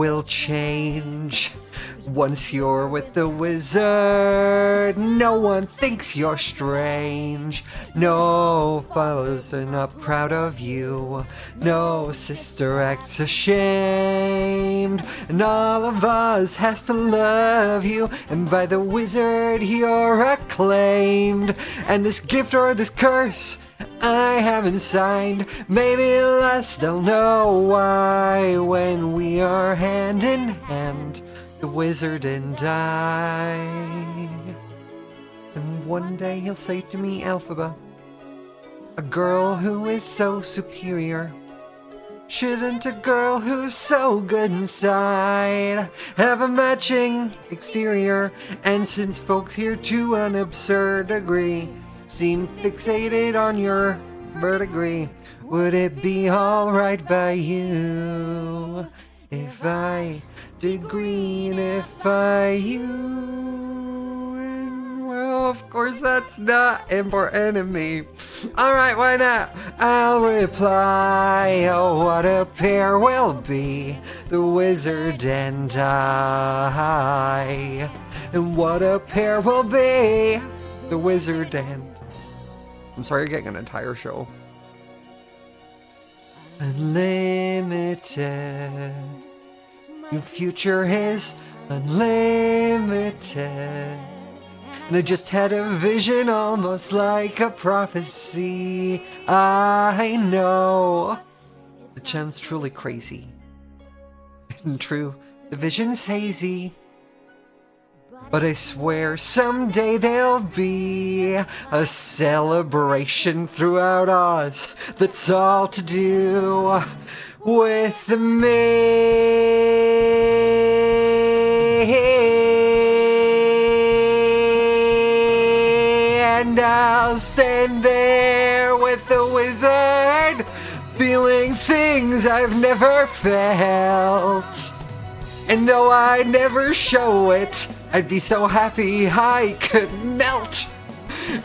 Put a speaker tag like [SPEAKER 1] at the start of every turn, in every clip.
[SPEAKER 1] will change. Once you're with the wizard, no one thinks you're strange. No fathers are not proud of you. No sister acts ashamed. And all of us has to love you. And by the wizard you're acclaimed. And this gift or this curse I haven't signed. Maybe last I'll know why when we are hand in hand, the wizard and I. And one day he'll say to me, Elphaba, a girl who is so superior, shouldn't a girl who's so good inside have a matching exterior? And since folks here to an absurd degree seem fixated on your verdigris, would it be alright by you if I did green, if I you? Well, of course that's not important to me. Alright, why not? I'll reply, oh, what a pair we'll be, the wizard and I. And what a pair we'll be, the wizard and... I'm sorry you're getting an entire show. Unlimited. Your future is unlimited. And I just had a vision almost like a prophecy. I know. The chant's truly crazy. And true, the vision's hazy. But I swear someday there'll be a celebration throughout Oz that's all to do with me. And I'll stand there with the wizard, feeling things I've never felt. And though I never show it, I'd be so happy I could melt.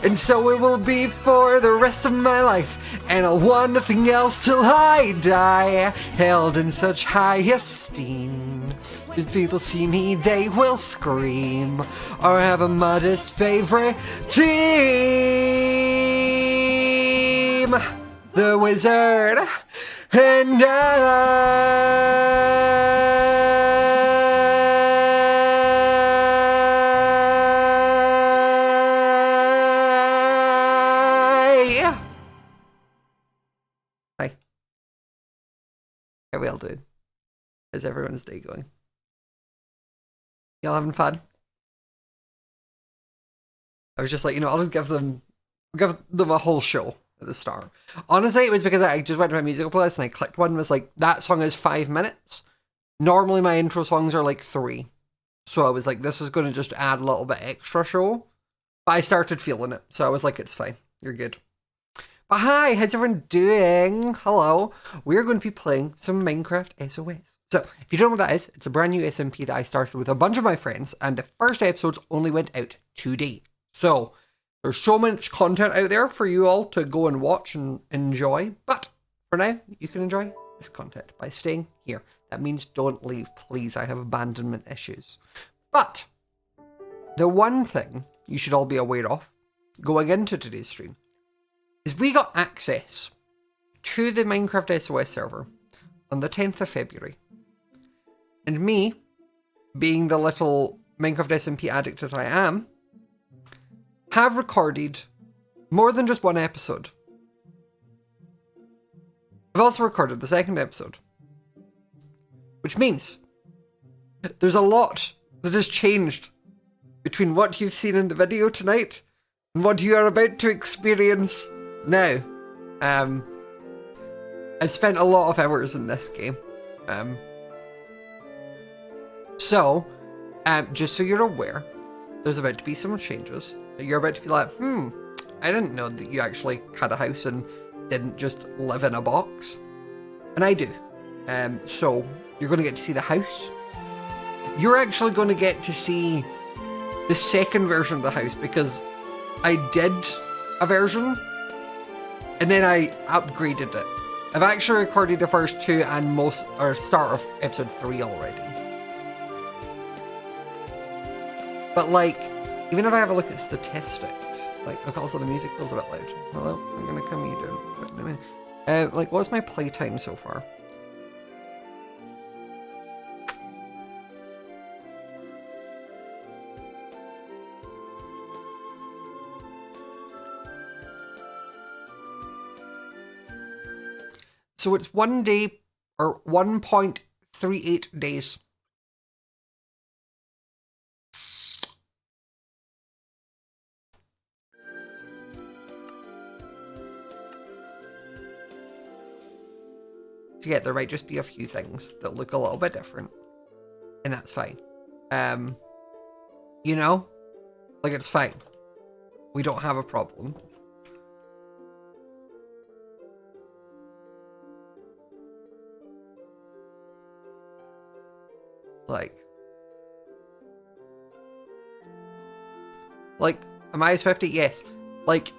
[SPEAKER 1] And so it will be for the rest of my life, and I'll want nothing else till I die, held in such high esteem. If people see me, they will scream, or have a modest favorite team. The wizard and I. How we all doing? How's everyone's day going? Y'all having fun? I was just like, I'll just give them a whole show at the start. Honestly, it was because I just went to my musical playlist and I clicked one and was like, that song is 5 minutes. Normally my intro songs are like 3. So I was like, this is going to just add a little bit extra show. But I started feeling it. So I was like, it's fine. You're good. But hi, how's everyone doing? Hello. We're going to be playing some Minecraft SOS. So, if you don't know what that is, it's a brand new SMP that I started with a bunch of my friends, and the first episodes only went out today. So, there's so much content out there for you all to go and watch and enjoy. But, for now, you can enjoy this content by staying here. That means don't leave, please. I have abandonment issues. But, the one thing you should all be aware of going into today's stream is we got access to the Minecraft SOS server on the 10th of February. And me, being the little Minecraft SMP addict that I am, have recorded more than just one episode. I've also recorded the second episode. Which means there's a lot that has changed between what you've seen in the video tonight and what you are about to experience now. I've spent a lot of hours in this game. So, just so you're aware, there's about to be some changes. You're about to be like, I didn't know that you actually had a house and didn't just live in a box. And I do. So, you're going to get to see the house. You're actually going to get to see the second version of the house, because I did a version and then I upgraded it. I've actually recorded the first 2 and start of episode 3 already. But like, even if I have a look at statistics, like, look, also the music feels a bit loud. Hello, I'm gonna come you down. Like, what's my playtime so far? So it's 1 day, or 1.38 days. So yeah, there might just be a few things that look a little bit different. And that's fine. You know? Like, it's fine. We don't have a problem. Like, am I Swifty? Yes. Like,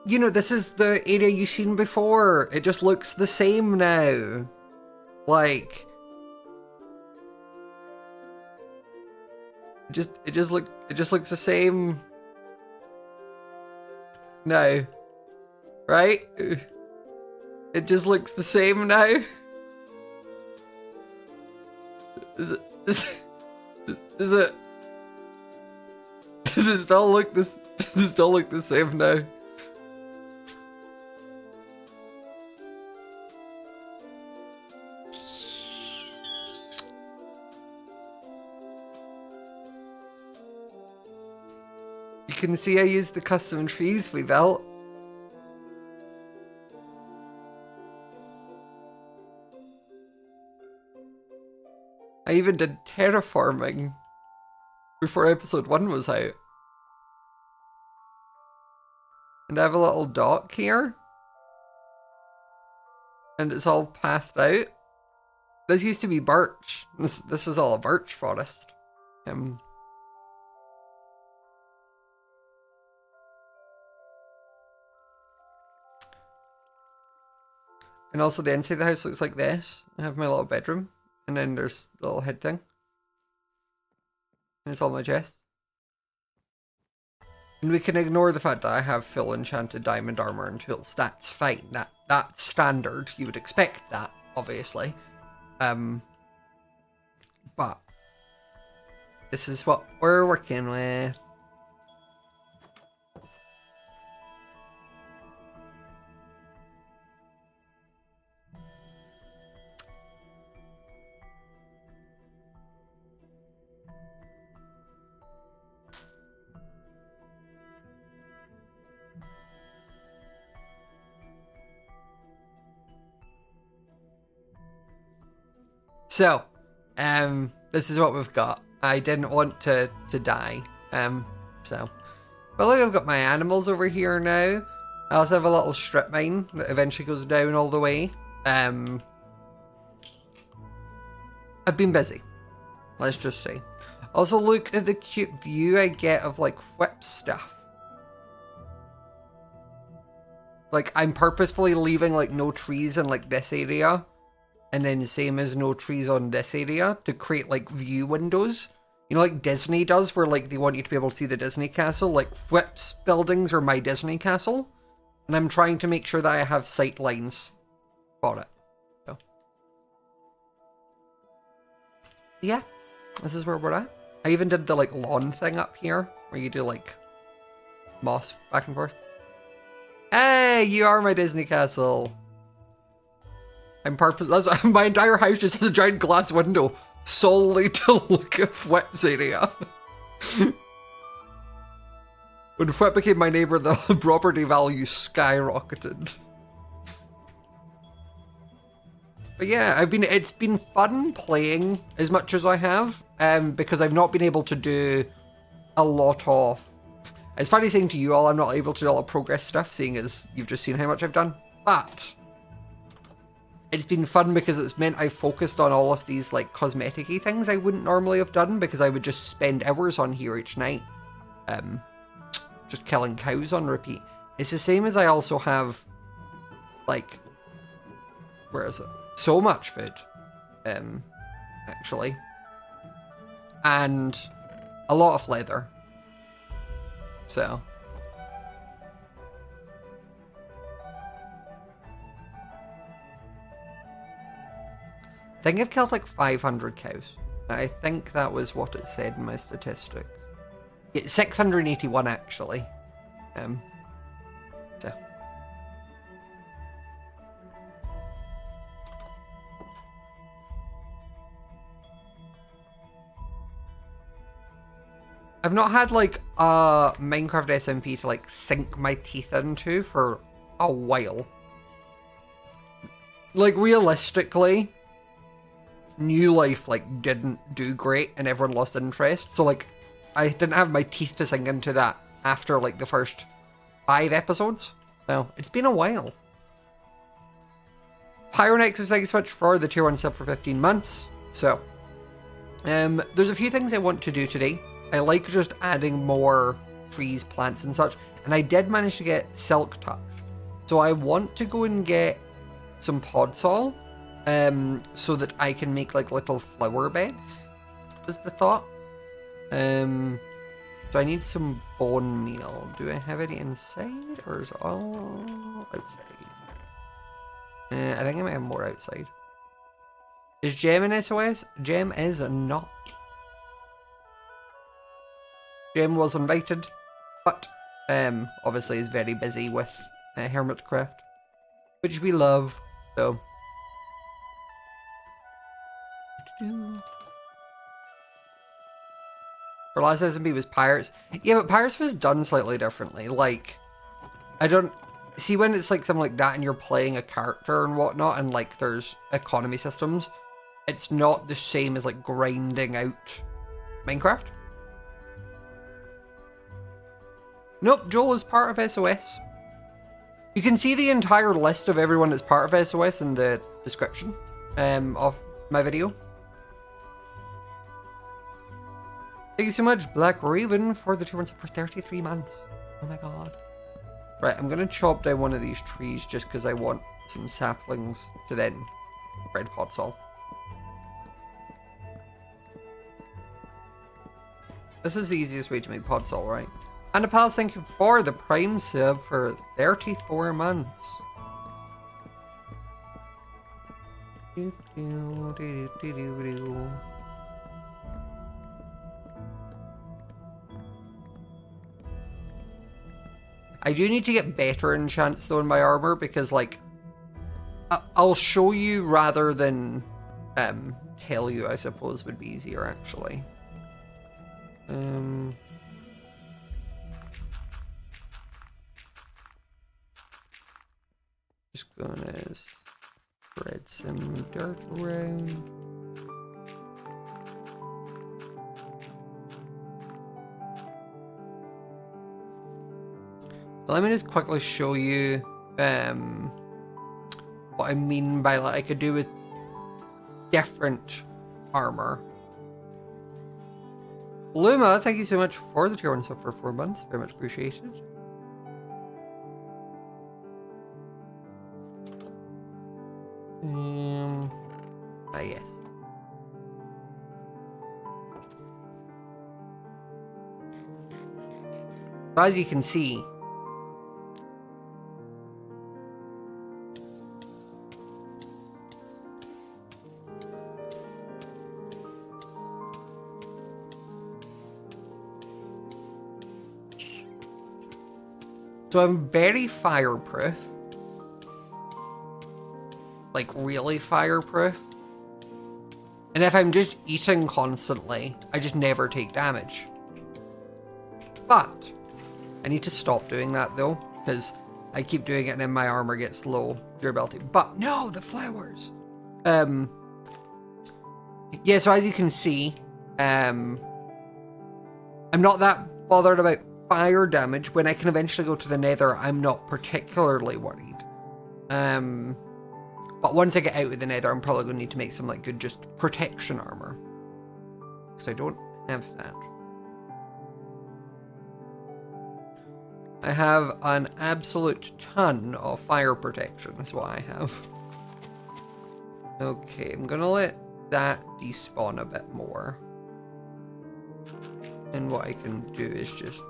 [SPEAKER 1] you know, this is the area you've seen before. It just looks the same now. Like, it just looks the same now, right? It just looks the same now. Does it still look this? Does it still look the same now? You can see I used the custom trees we built. I even did terraforming before episode 1 was out. And I have a little dock here. And it's all pathed out. This used to be birch. This was all a birch forest. And also the inside of the house looks like this. I have my little bedroom. And then there's the little head thing. And it's all my chests. And we can ignore the fact that I have full enchanted diamond armor and tools. That's fine. That's standard. You would expect that, obviously. But this is what we're working with. So, this is what we've got. I didn't want to die, so. But look, I've got my animals over here now. I also have a little strip mine that eventually goes down all the way. I've been busy, let's just say. Also, look at the cute view I get of, like, whip stuff. Like, I'm purposefully leaving, like, no trees in, like, this area. And then same as no trees on this area to create, like, view windows. You know, like Disney does, where, like, they want you to be able to see the Disney castle. Like, Whip's buildings are my Disney castle. And I'm trying to make sure that I have sight lines for it. So. Yeah, this is where we're at. I even did the, like, lawn thing up here, where you do, like, moss back and forth. Hey, you are my Disney castle. That's my entire house just has a giant glass window solely to look at Whip's area. When Whip became my neighbor, the property value skyrocketed. But yeah, it's been fun playing as much as I have, because I've not been able to do a lot of. It's funny saying to you all, I'm not able to do a lot of progress stuff, seeing as you've just seen how much I've done. But it's been fun because it's meant I've focused on all of these, like, cosmetic-y things I wouldn't normally have done because I would just spend hours on here each night. Just killing cows on repeat. It's the same as I also have, like, Whereas so much food, actually. And a lot of leather. So. I think I've killed like 500 cows. I think that was what it said in my statistics. Yeah, 681 actually. So. I've not had like a Minecraft SMP to like sink my teeth into for a while. Like realistically, New Life like didn't do great and everyone lost interest. So like I didn't have my teeth to sink into that after like the first 5 episodes. So it's been a while. Pyronexus, thank you so much for the tier 1 sub for 15 months. So there's a few things I want to do today. I like just adding more trees, plants and such. And I did manage to get Silk Touch. So I want to go and get some Podsol. So that I can make like little flower beds, is the thought. So I need some bone meal. Do I have any inside or is it all outside? I think I might have more outside. Is Gem in SOS? Gem is not. Gem was invited, but obviously is very busy with Hermitcraft, which we love, so. Her last SMP was Pirates. Yeah, but Pirates was done slightly differently. Like, I don't... See, when it's like something like that and you're playing a character and whatnot and like there's economy systems, it's not the same as like grinding out Minecraft. Nope, Joel is part of SOS. You can see the entire list of everyone that's part of SOS in the description of my video. Thank you so much, Black Raven, for the 2 months for 33 months. Oh my god. Right, I'm going to chop down one of these trees just because I want some saplings to then spread Podsol. This is the easiest way to make Podsol, right? And a pals, thank you for the Prime sub for 34 months. I do need to get better enchants though in my armor because like I'll show you rather than tell you, I suppose would be easier actually. Just gonna spread some dirt around. Let me just quickly show you what I mean by like I could do with different armor. Luma, thank you so much for the tier 1 sub for 4 months. Very much appreciated. Yes. So as you can see, so I'm very fireproof. Like really fireproof. And if I'm just eating constantly, I just never take damage. But I need to stop doing that though, because I keep doing it and then my armor gets low durability. But no, the flowers. Yeah, so as you can see, I'm not that bothered about fire damage. When I can eventually go to the nether, I'm not particularly worried. But once I get out of the nether, I'm probably going to need to make some like good just protection armor. Because I don't have that. I have an absolute ton of fire protection, is what I have. Okay, I'm gonna let that despawn a bit more. And what I can do is just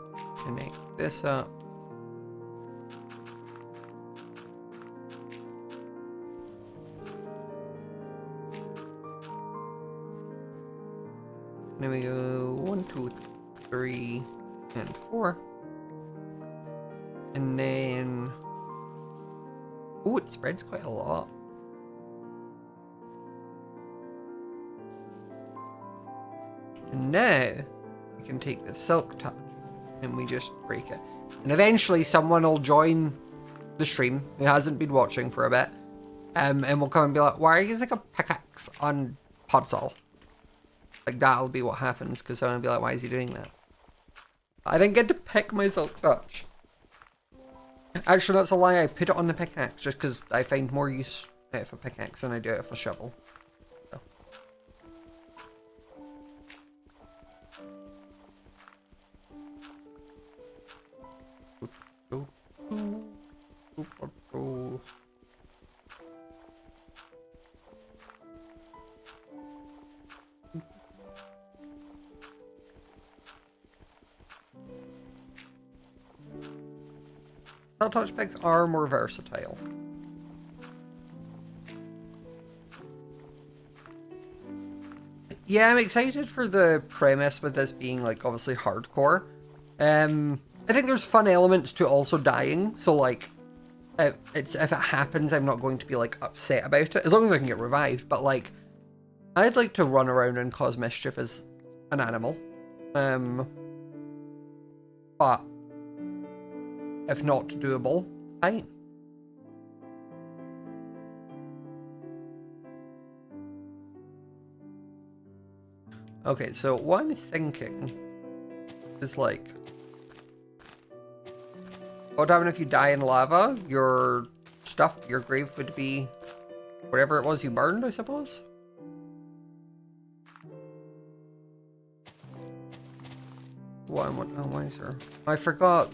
[SPEAKER 1] connect this up. There we go. 1, 2, 3, and 4. And then... oh, it spreads quite a lot. And now, we can take the silk touch and we just break it. And eventually someone will join the stream who hasn't been watching for a bit. And will come and be like, why are you using a pickaxe on Podzol? Like, that'll be what happens, because someone will be like, why is he doing that? I didn't get to pick my silk touch. Actually, that's a lie. I put it on the pickaxe just because I find more use out of a pickaxe than I do out of a shovel. So. Touch picks are more versatile. Yeah, I'm excited for the premise with this being, like, obviously hardcore. I think there's fun elements to also dying, so, like, if it happens, I'm not going to be, like, upset about it, as long as I can get revived, but, like, I'd like to run around and cause mischief as an animal. But if not doable, fine. Okay, so what I'm thinking is, like, what would happen if you die in lava? Your stuff, your grave would be whatever it was you burned, I suppose? Why is there? I forgot.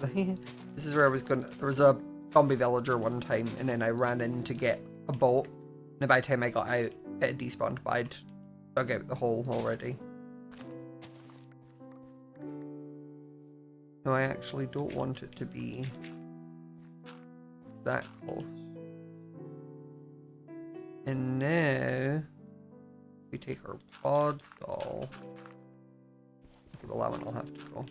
[SPEAKER 1] This is where I was going. There was a zombie villager one time, and then I ran in to get a boat. And by the time I got out, it had despawned, but I'd dug out the hole already. No, I actually don't want it to be that close. And now we take our pods all. Okay, well, that one will have to go.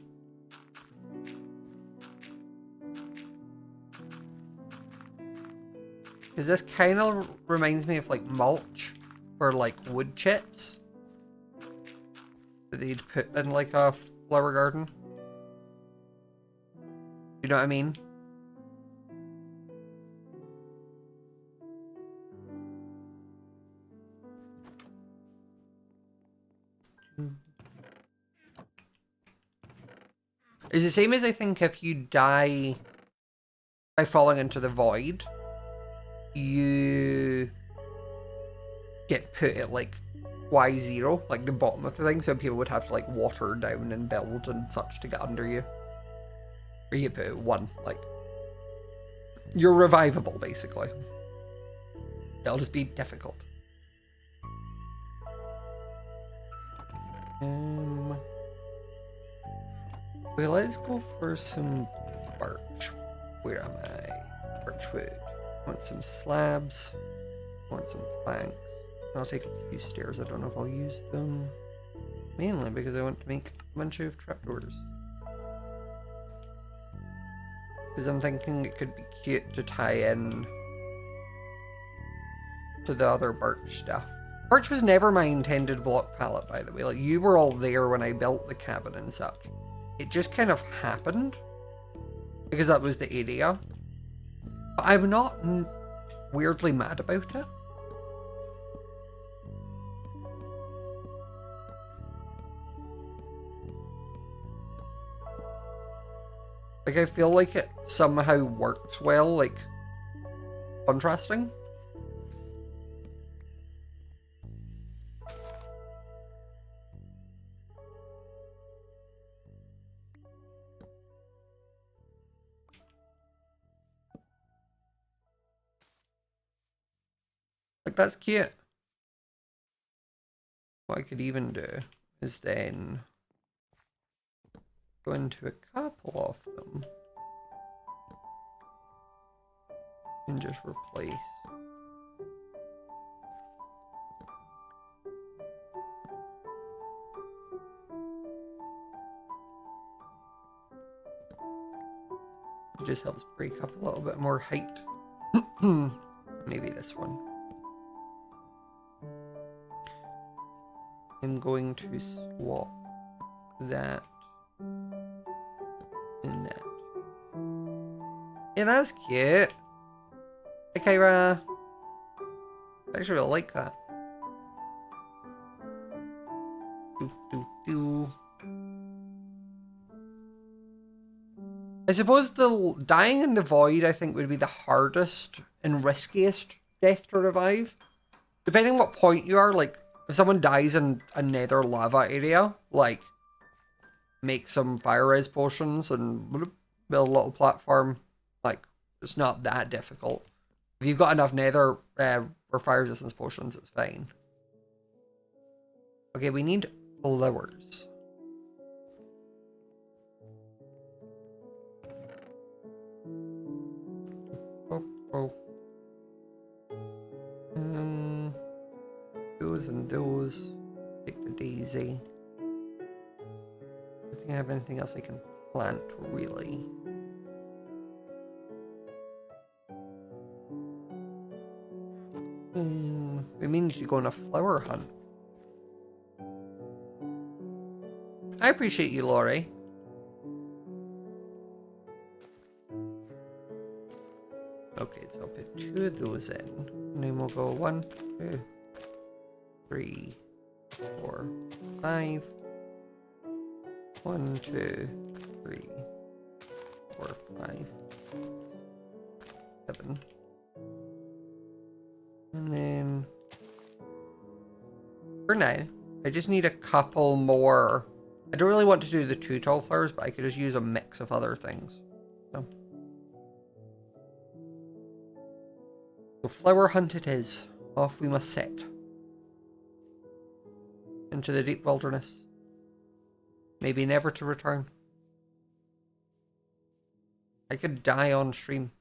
[SPEAKER 1] Because this kind of reminds me of, like, mulch or, like, wood chips that they'd put in, like, a flower garden. You know what I mean? It's the same as, I think, if you die by falling into the void, you get put at, like, Y0, like the bottom of the thing, so people would have to, like, water down and build and such to get under you. Or you get put at 1, like, you're revivable, basically. It'll just be difficult. Well, let's go for some birch. Where am I? Birchwood. Want some slabs. Want some planks. I'll take a few stairs. I don't know if I'll use them. Mainly because I want to make a bunch of trapdoors. Because I'm thinking it could be cute to tie in to the other birch stuff. Birch was never my intended block palette, by the way. Like, you were all there when I built the cabin and such. It just kind of happened because that was the area. But I'm not weirdly mad about it. Like, I feel like it somehow works well, like, contrasting. Like, that's cute. What I could even do is then go into a couple of them and just replace. It just helps break up a little bit more height. Maybe this one. I'm going to swap that and that. Yeah, that's cute. Hey, Kyra. I actually really like that. I suppose the dying in the void, I think, would be the hardest and riskiest death to revive. Depending on what point you are, like, if someone dies in a nether lava area, like, make some fire res potions and build a little platform, like, it's not that difficult. If you've got enough nether or fire resistance potions, it's fine. Okay, we need flowers. Oh. Those and those. Take the daisy. I don't think I have anything else I can plant, really. We may need to go on a flower hunt. I appreciate you, Laurie. Okay, so I'll put 2 of those in. And then we'll go 1, 2, 3, 4, 5. 1, 2, 3, 4, 5, 7. And then for now, I just need a couple more. I don't really want to do the 2 tall flowers, but I could just use a mix of other things. So flower hunt it is. Off we must set. Into the deep wilderness. Maybe never to return. I could die on stream.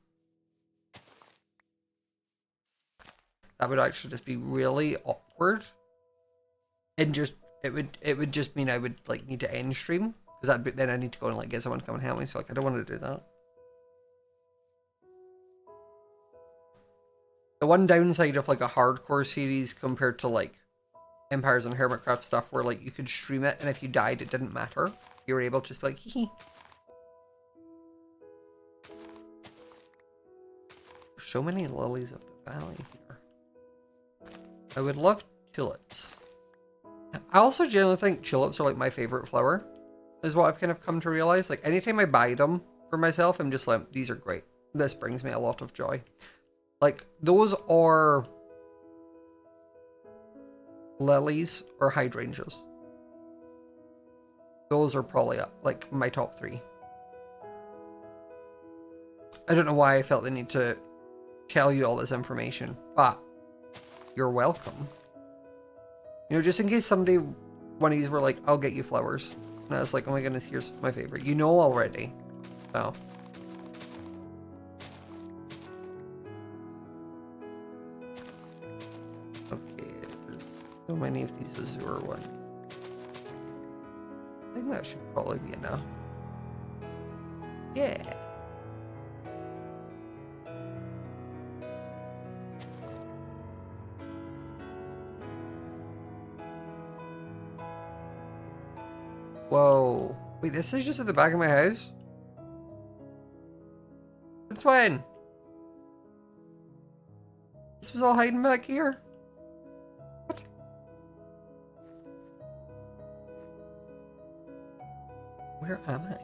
[SPEAKER 1] That would actually just be really awkward. And just it would just mean I would like need to end stream. Because then I need to go and like get someone to come and help me. So like I don't want to do that. The one downside of like a hardcore series compared to like Empires and Hermitcraft stuff where like you could stream it and if you died it didn't matter. You were able to just be like, hee hee. There's so many lilies of the valley here. I would love tulips. I also generally think tulips are like my favorite flower, is what I've kind of come to realize. Like anytime I buy them for myself, I'm just like, these are great. This brings me a lot of joy. Like those are lilies or hydrangeas. Those are probably like my top 3. I don't know why I felt the need to tell you all this information, but you're welcome. You know, just in case someday one of these were like, I'll get you flowers. And I was like, oh my goodness, here's my favorite. You know already. So. Okay, there's so many of these azure ones. I think that should probably be enough. Yeah. Whoa. Wait, this is just at the back of my house? It's when? This was all hiding back here? What? Where am I?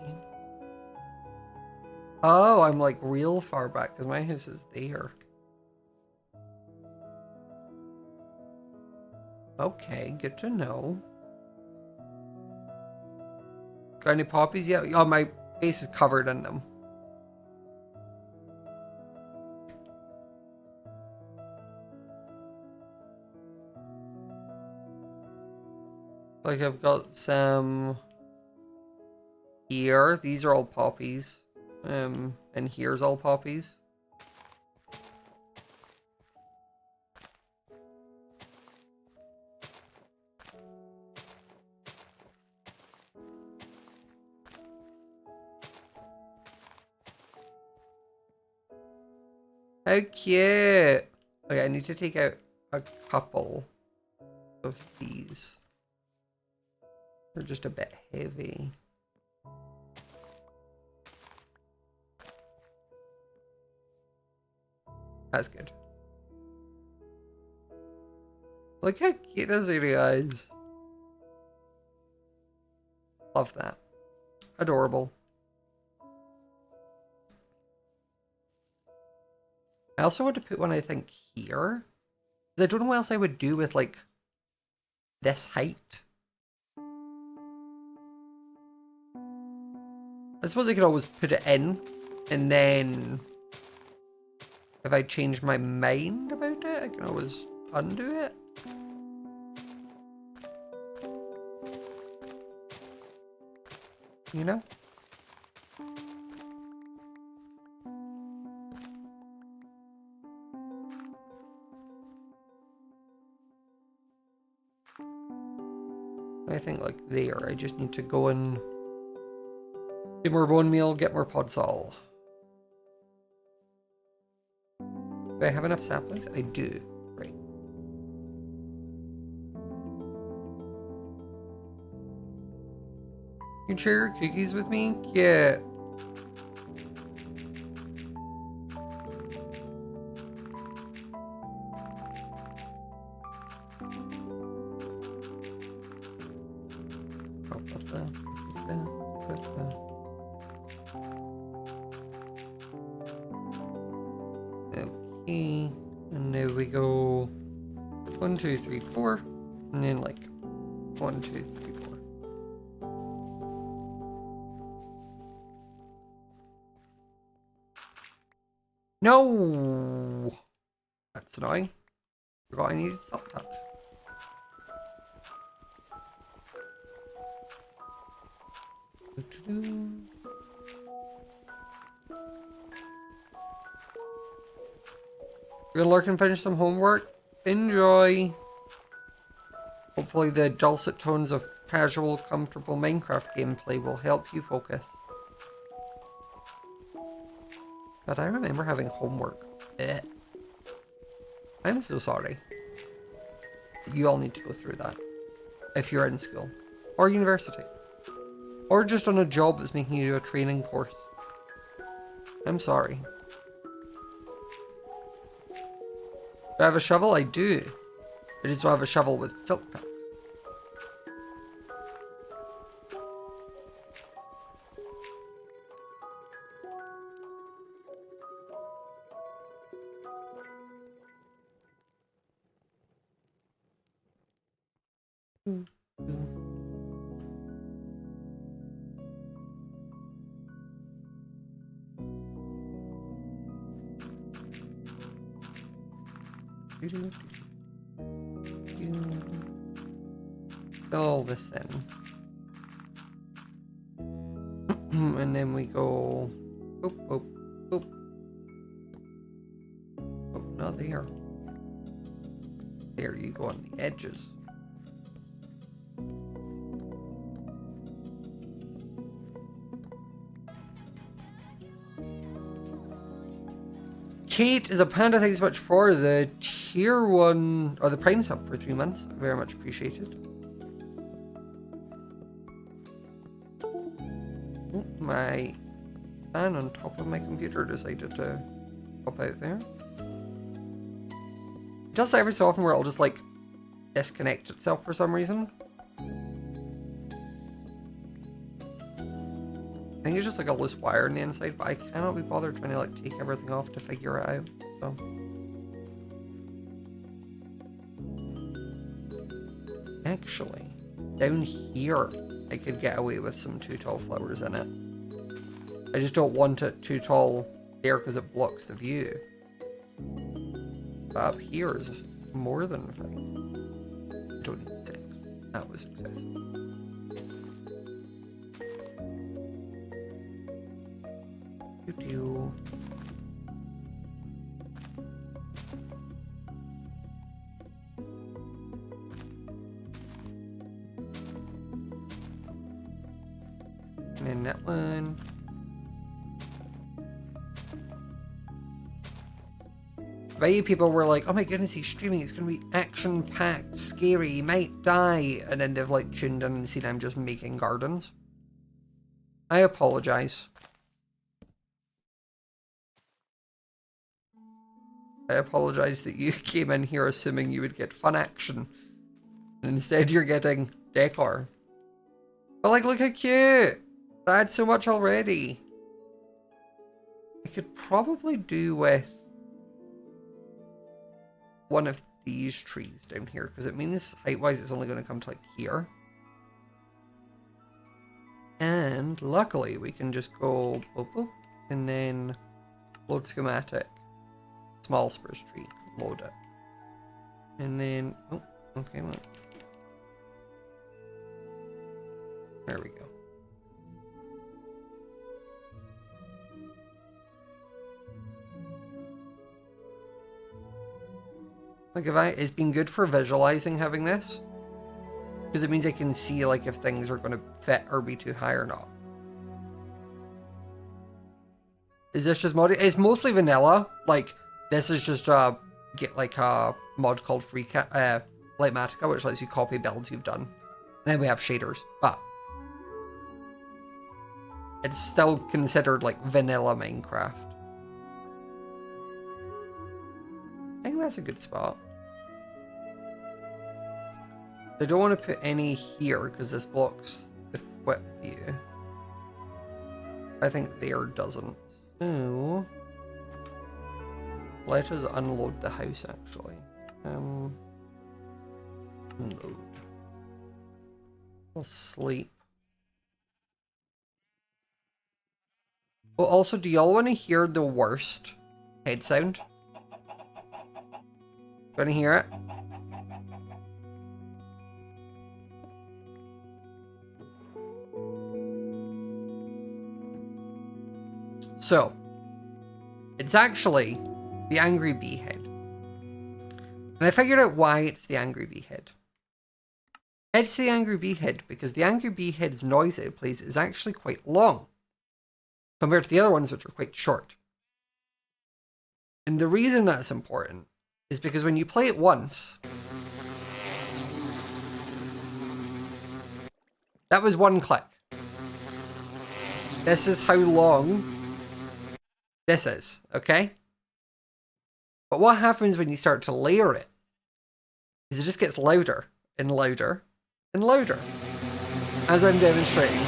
[SPEAKER 1] Oh, I'm like real far back because my house is there. Okay, good to know. Got any poppies yet? Oh, my face is covered in them. Like I've got some here. These are all poppies. And here's all poppies. How cute! Okay, I need to take out a couple of these. They're just a bit heavy. That's good. Look how cute those area is. Love that. Adorable. I also want to put one, I think, here. Because I don't know what else I would do with, like, this height. I suppose I could always put it in, and then if I change my mind about it, I can always undo it. You know? I think like there, I just need to go and get more bone meal, get more podsol. Do I have enough saplings? I do. Right. You can share your cookies with me? Yeah. Okay, and now we go 1, 2, 3, 4, and then like 1, 2, 3, 4. No, that's annoying. Forgot I needed silk touch. We're gonna lurk and finish some homework. Enjoy. Hopefully the dulcet tones of casual, comfortable Minecraft gameplay will help you focus. But I remember having homework. Ugh. I'm so sorry. You all need to go through that. If you're in school. Or university. Or just on a job that's making you do a training course. I'm sorry. Do I have a shovel? I do. I just don't have a shovel with silk touch. Fill all this in. And then we go boop, boop, boop. Oh, not there. There you go on the edges. Kate is a panda, thanks so much for the tier 1 or the prime sub for 3 months. Very much appreciated. Oh, my fan on top of my computer decided to pop out there. It does that every so often where it'll just like disconnect itself for some reason. I think it's just like a loose wire on the inside, but I cannot be bothered trying to like take everything off to figure it out. So. Actually, down here, I could get away with some too tall flowers in it. I just don't want it too tall there because it blocks the view. But up here is more than fine. I don't need 6. That was successful. Doo-doo. And then that one. Many people were like, oh my goodness, he's streaming, it's gonna be action-packed, scary, he might die. And then they've like tuned in and seen I'm just making gardens. I apologize. I apologize that you came in here assuming you would get fun action. And instead you're getting decor. But like, look how cute! I had so much already. I could probably do with one of these trees down here, because it means height-wise it's only going to come to like here. And luckily we can just go boop, boop, and then load schematic, small spruce tree, load it. And then, oh, okay, well. There we go. Like it's been good for visualizing having this, because it means I can see like if things are going to fit or be too high or not. Is this just modded? It's mostly vanilla. Like this is just get like a mod called Lightmatica, which lets you copy builds you've done. And then we have shaders, but it's still considered like vanilla Minecraft. I think that's a good spot. I don't want to put any here because this blocks the width view. I think there doesn't. So let us unload the house actually. Unload. I'll sleep. Oh, also, do y'all want to hear the worst head sound? Want to hear it? So, it's actually the angry bee head. And I figured out why it's the angry bee head. It's the angry bee head because the angry bee head's noise it plays is actually quite long compared to the other ones, which are quite short. And the reason that's important is because when you play it once, that was one click. This is how long this is, okay? But what happens when you start to layer it is it just gets louder and louder and louder, as I'm demonstrating.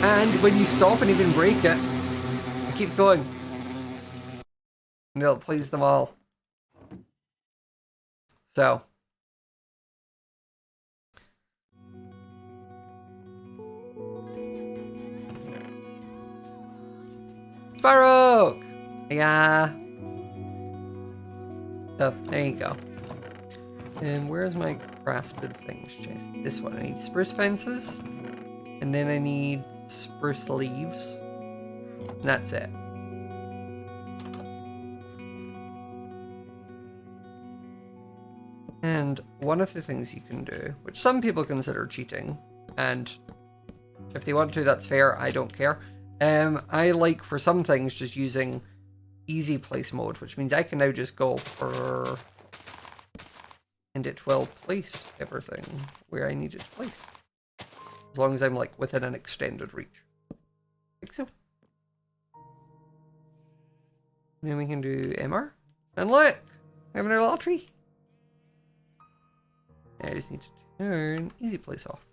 [SPEAKER 1] And when you stop and even break it, it keeps going. Until it plays them all. So. Sparrow! Yeah. Oh, there you go. And where's my crafted things chest? This one. I need spruce fences. And then I need spruce leaves. And that's it. And one of the things you can do, which some people consider cheating, and if they want to, that's fair, I don't care. I like, for some things, just using easy place mode, which means I can now just go for... and it will place everything where I need it to place. As long as I'm, like, within an extended reach. Like so. And then we can do MR. And look! I have another little tree. I just need to turn easy place off.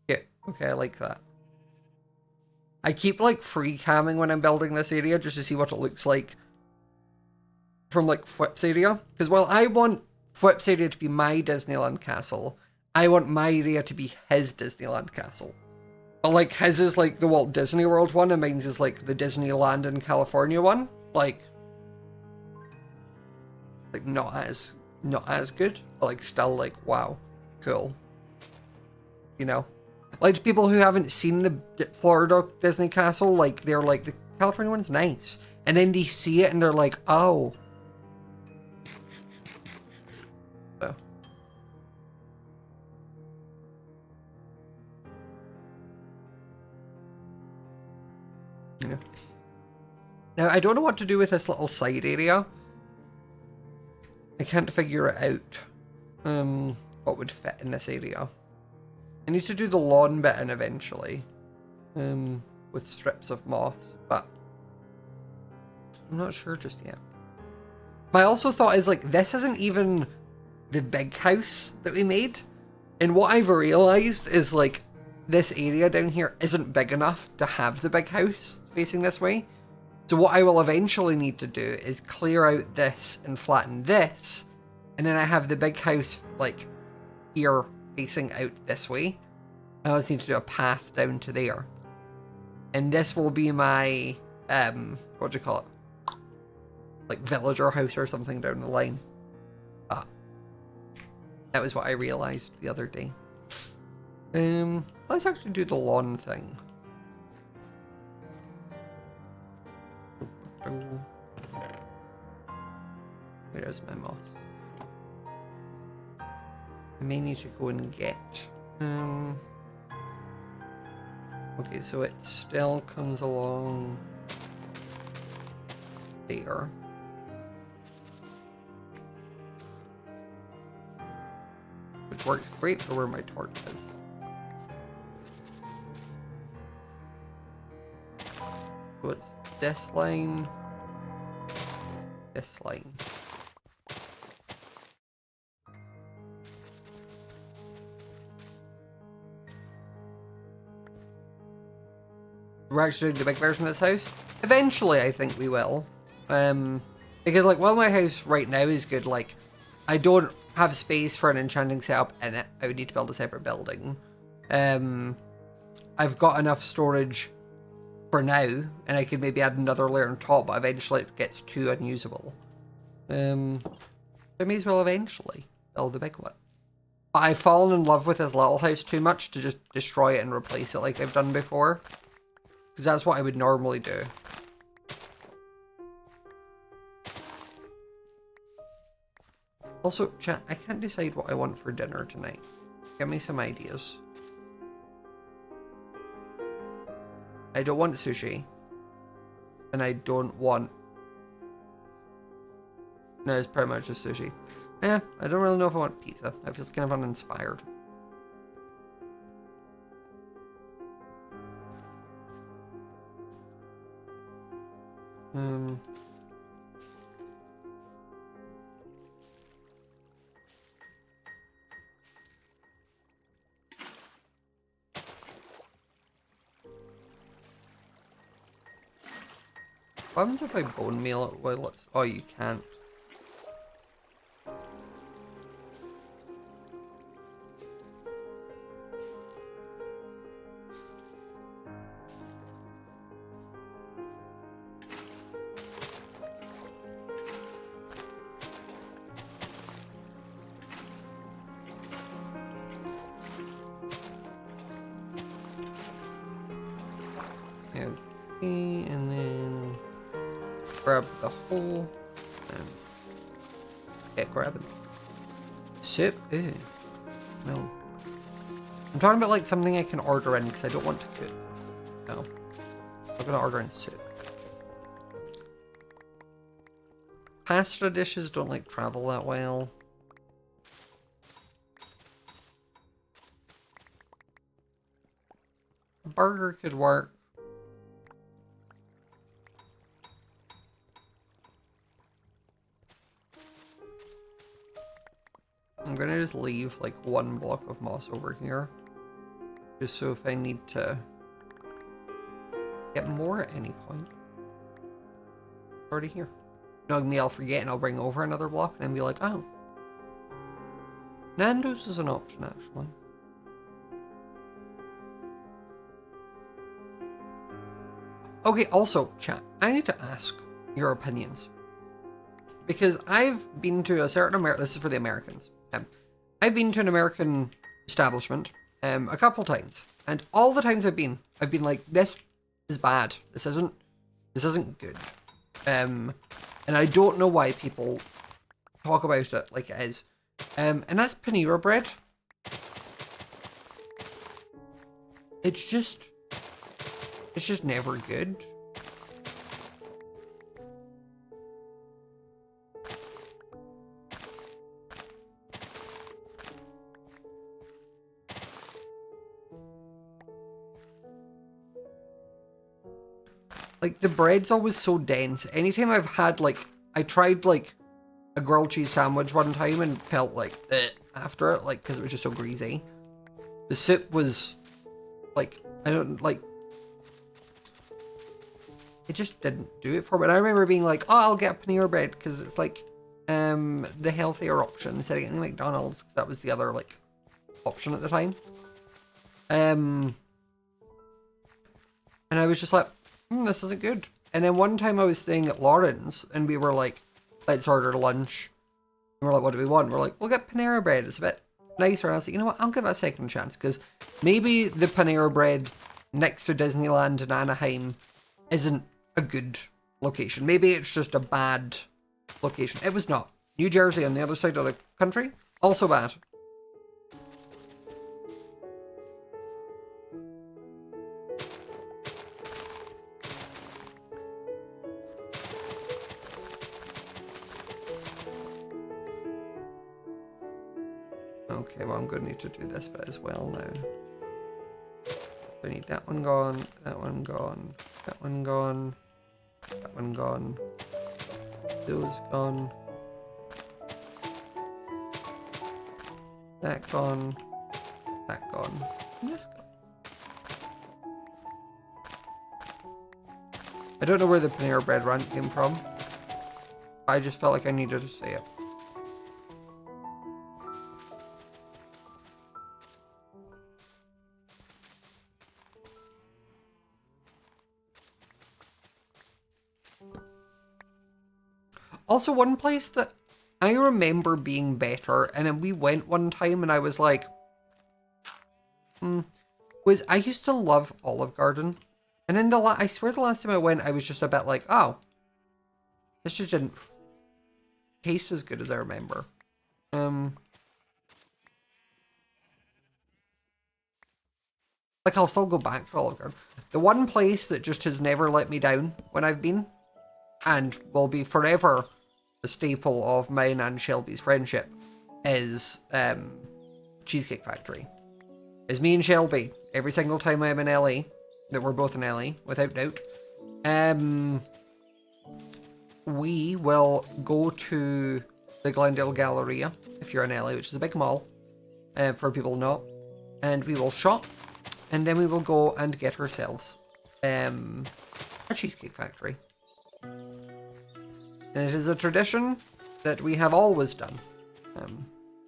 [SPEAKER 1] Yeah, okay, I like that. I keep, like, free camming when I'm building this area just to see what it looks like from like Flip's area, because while I want Flip's area to be my Disneyland castle. I want my area to be his Disneyland castle. But like his is like the Walt Disney World one, and mine's is like the Disneyland in California one. Like not as good, but like still like wow, cool. You know, like to people who haven't seen the Florida Disney castle, like they're like the California one's nice, and then they see it and they're like, oh. So. You know. Now I don't know what to do with this little side area. I can't figure it out. What would fit in this area? I need to do the lawn bit in eventually. With strips of moss, but I'm not sure just yet. My also thought is like this isn't even the big house that we made, and what I've realized is like this area down here isn't big enough to have the big house facing this way. So what I will eventually need to do is clear out this and flatten this, and then I have the big house like here facing out this way. I just need to do a path down to there. And this will be my, what do you call it? Like villager house or something down the line. Ah. That was what I realized the other day. Let's actually do the lawn thing. Where's my moss? I may need to go and get... Okay, so it still comes along there. Which works great for where my torch is. So it's this line, this line. We're actually doing the big version of this house. Eventually, I think we will. Because like, while my house right now is good, like, I don't have space for an enchanting setup in it. I would need to build a separate building. I've got enough storage for now, and I could maybe add another layer on top, but eventually it gets too unusable. I may as well eventually build the big one. But I've fallen in love with this little house too much to just destroy it and replace it like I've done before. Because that's what I would normally do. Also, chat, I can't decide what I want for dinner tonight. Give me some ideas. I don't want sushi. And I don't want... No, it's pretty much just sushi. I don't really know if I want pizza. I feel kind of uninspired. What happens if I bone meal it while it's... Oh, you can't. Okay, and then grab the whole and get grabbing. Soup? Ew. No. I'm talking about like something I can order in because I don't want to cook. No. I'm gonna order in soup. Pasta dishes don't like travel that well. A burger could work. I'm gonna just leave like one block of moss over here. Just so if I need to get more at any point. Already here. No, maybe I'll forget and I'll bring over another block and be like, oh. Nando's is an option, actually. Okay, also, chat, I need to ask your opinions. Because I've been to a certain this is for the Americans. I've been to an American establishment a couple times. And all the times I've been like, this is bad. This isn't good. And I don't know why people talk about it like it is. And that's panera bread. It's just never good. Like, the bread's always so dense. Anytime I've had, like, I tried, like, a grilled cheese sandwich one time and felt like, after it, like, because it was just so greasy. The soup was, like, I don't, like, it just didn't do it for me. And I remember being like, oh, I'll get panera bread, because it's, like, the healthier option instead of getting McDonald's, because that was the other, like, option at the time. And I was just like, this isn't good. And then one time I was staying at Lauren's and we were like, let's order lunch. And we're like, what do we want? We're like, we'll get Panera Bread. It's a bit nicer. And I was like, you know what? I'll give it a second chance because maybe the Panera Bread next to Disneyland in Anaheim isn't a good location. Maybe it's just a bad location. It was not. New Jersey on the other side of the country, also bad. Okay, well, I'm going to need to do this bit as well now. I need that one gone, that one gone, that one gone, that one gone, those gone, that gone, that gone, and this gone. I don't know where the Panera Bread rant came from. I just felt like I needed to say it. Also, one place that I remember being better, and then we went one time and I was like, was I used to love Olive Garden. And then I swear the last time I went, I was just a bit like, oh, this just didn't taste as good as I remember. Like, I'll still go back to Olive Garden. The one place that just has never let me down when I've been, and will be forever a staple of mine and Shelby's friendship, is Cheesecake Factory. Is me and Shelby, every single time I'm in LA, that we're both in LA, without doubt, we will go to the Glendale Galleria, if you're in LA, which is a big mall, for people not, and we will shop, and then we will go and get ourselves a Cheesecake Factory. And it is a tradition that we have always done,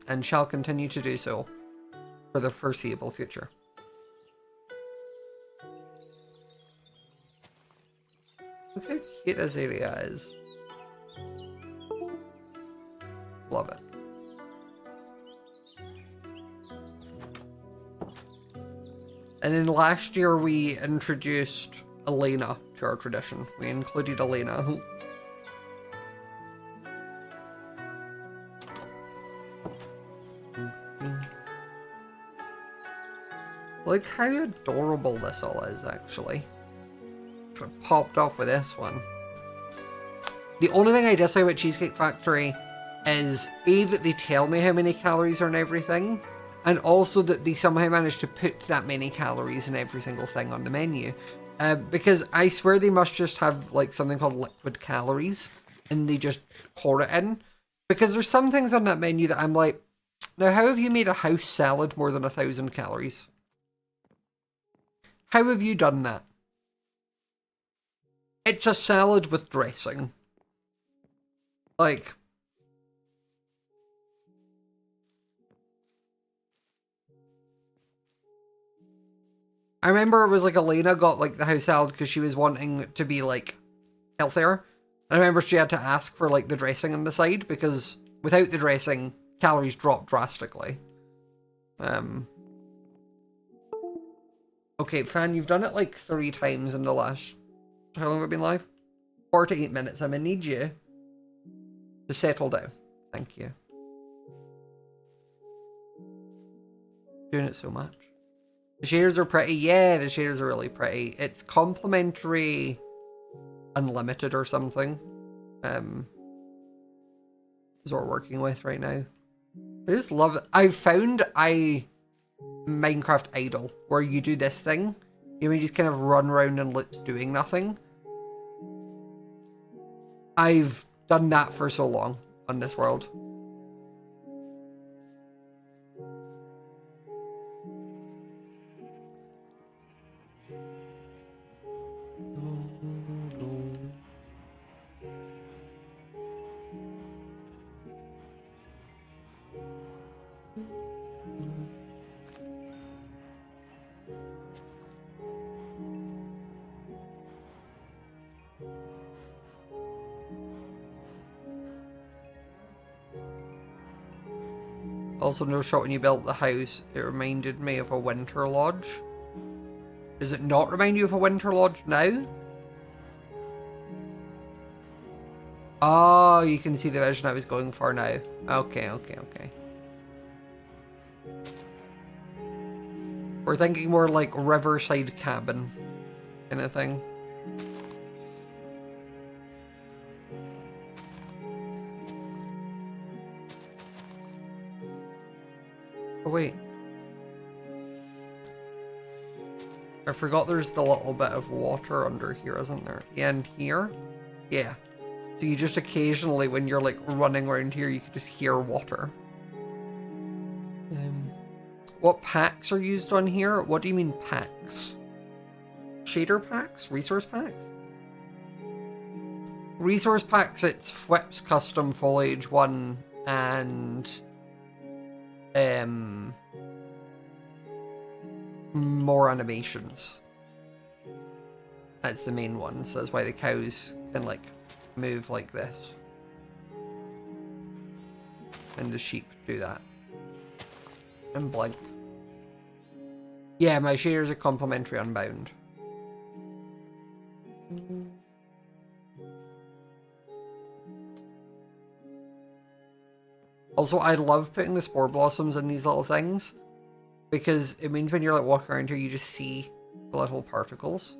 [SPEAKER 1] and shall continue to do so for the foreseeable future. Look how cute this area is. Love it. And then last year we introduced Elena to our tradition. We included Elena. Look how adorable this all is, actually. Kind of popped off with this one. The only thing I dislike about Cheesecake Factory is A, that they tell me how many calories are in everything, and also that they somehow manage to put that many calories in every single thing on the menu. Because I swear they must just have like something called liquid calories, and they just pour it in. Because there's some things on that menu that I'm like, now how have you made a house salad more than 1,000 calories? How have you done that? It's a salad with dressing. Like, I remember it was like Elena got like the house salad because she was wanting to be like healthier. I remember she had to ask for like the dressing on the side because without the dressing, calories drop drastically. Okay, Fan, you've done it like 3 times in the last... How long have I been live? 4 to 8 minutes. I'm gonna need you to settle down. Thank you. Doing it so much. The shaders are pretty. Yeah, the shaders are really pretty. It's complimentary unlimited or something. Is what we're working with right now. I just love it. I've found Minecraft Idle, where you do this thing. You just kind of run around and look doing nothing. I've done that for so long on this world. Also, no shot when you built the house, it reminded me of a winter lodge. Does it not remind you of a winter lodge now? Oh, you can see the vision I was going for now. Okay. We're thinking more like riverside cabin kind of thing. Oh wait. I forgot there's the little bit of water under here, isn't there? Yeah, and here? Yeah. So you just occasionally, when you're like running around here, you can just hear water. What packs are used on here? What do you mean packs? Shader packs? Resource packs? Resource packs, it's Whip's Custom Foliage 1 and more animations. That's the main one, so that's why the cows can like move like this. And the sheep do that. And blink. Yeah, my shaders are complimentary unbound. Also, I love putting the spore blossoms in these little things because it means when you're like walking around here, you just see the little particles.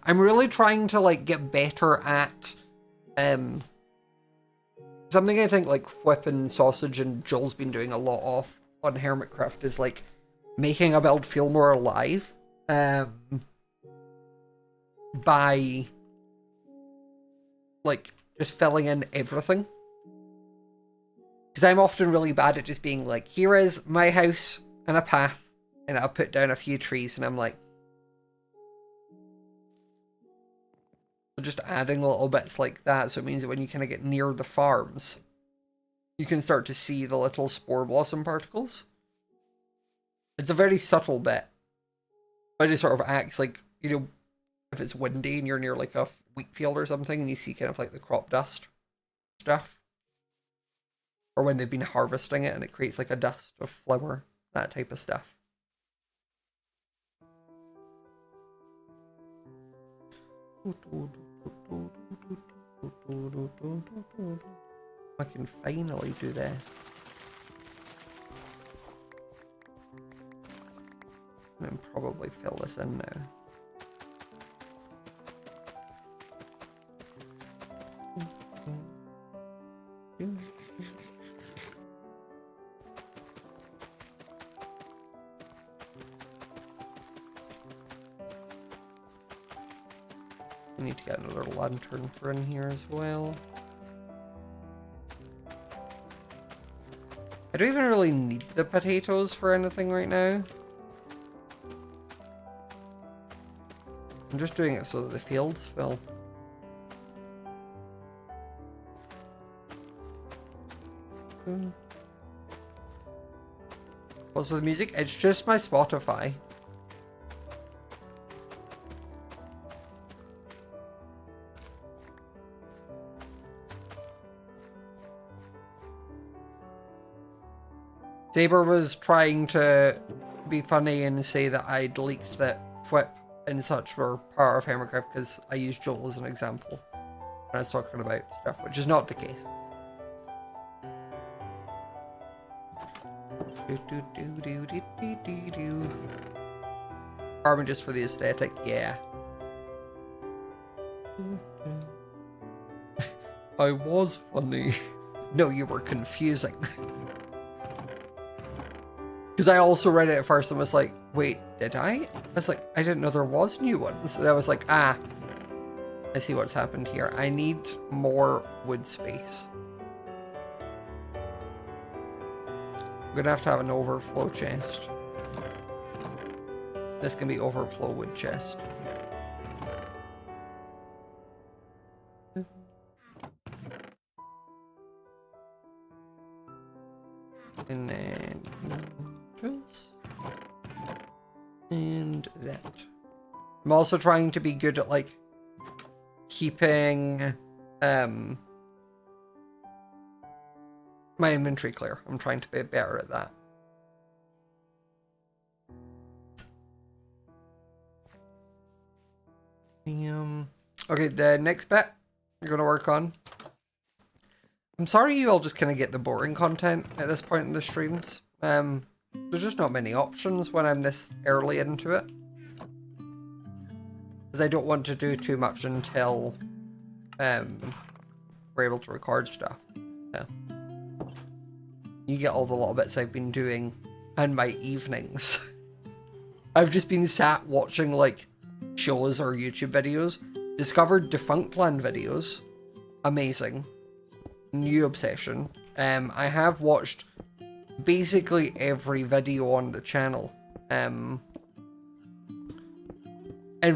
[SPEAKER 1] I'm really trying to like get better at something I think like Whip and Sausage and Joel's been doing a lot of on Hermitcraft is like making a build feel more alive by like just filling in everything. Because I'm often really bad at just being like, here is my house and a path, and I'll put down a few trees, and I'm like, just adding little bits like that, so it means that when you kind of get near the farms, you can start to see the little spore blossom particles. It's a very subtle bit, but it sort of acts like, you know, if it's windy and you're near like a wheat field or something, and you see kind of like the crop dust stuff. Or when they've been harvesting it and it creates like a dust of flour, that type of stuff. I can finally do this. And probably fill this in now. We need to get another lantern for in here as well. I don't even really need the potatoes for anything right now. I'm just doing it so that the fields fill. What's with the music? It's just my Spotify. Saber was trying to be funny and say that I'd leaked that Flip and such were part of Hammercraft because I used Joel as an example when I was talking about stuff, which is not the case. Carbon just for the aesthetic, yeah. I was funny. No, you were confusing. Because I also read it at first and was like, wait, did I? I was like, I didn't know there was new ones. And I was like, I see what's happened here. I need more wood space. I'm gonna have to have an overflow chest. This can be overflow wood chest. And then and that. I'm also trying to be good at like keeping my inventory clear. I'm trying to be better at that. Okay, the next bit we're gonna work on. I'm sorry you all just kind of get the boring content at this point in the streams. There's just not many options when I'm this early into it. Because I don't want to do too much until we're able to record stuff. Yeah. You get all the little bits I've been doing in my evenings. I've just been sat watching like shows or YouTube videos. Discovered Defunctland videos. Amazing. New obsession. I have watched basically every video on the channel. And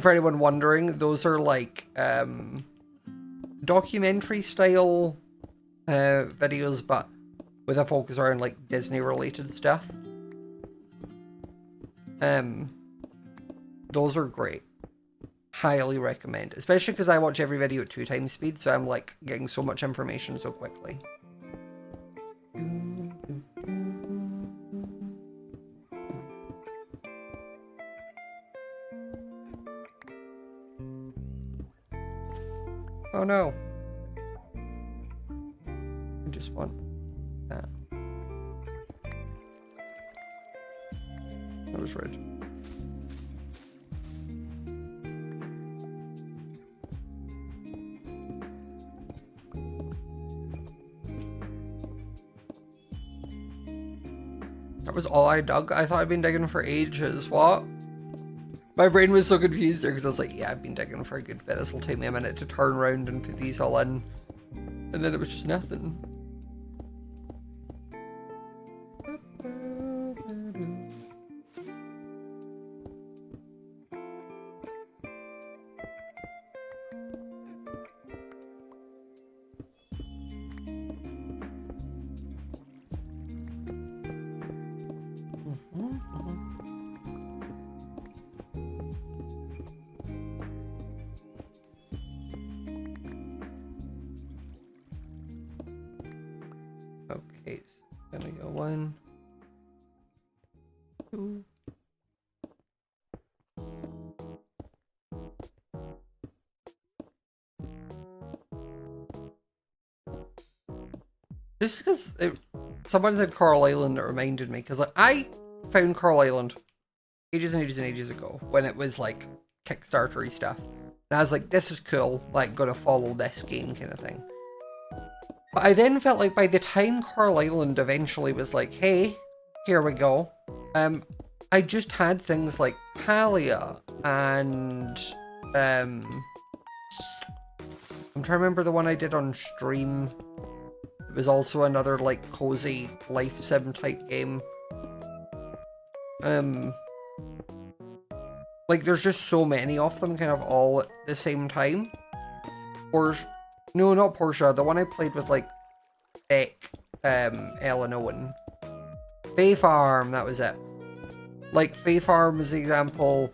[SPEAKER 1] for anyone wondering, those are like documentary style videos, but with a focus around like Disney related stuff. Those are great. Highly recommend, especially because I watch every video at 2x speed, so I'm like getting so much information so quickly. Oh no. I just want that. That was rude. That was all I dug? I thought I'd been digging for ages. What? My brain was so confused there because I was like, yeah, I've been digging for a good bit. This will take me a minute to turn around and put these all in. And then it was just nothing. Okay, so gonna go 1, 2. Just because someone said Coral Island, it reminded me, because like, I found Coral Island ages and ages and ages ago when it was like Kickstarter-y stuff. And I was like, this is cool, like gonna follow this game kind of thing. But I then felt like by the time Coral Island eventually was like, hey, here we go. I just had things like Palia and I'm trying to remember the one I did on stream. It was also another like cozy life sim type game. Like there's just so many of them kind of all at the same time. Or no, not Portia. The one I played with like Beck, Ellen Owen. Fae Farm, that was it. Like Fae Farm is the example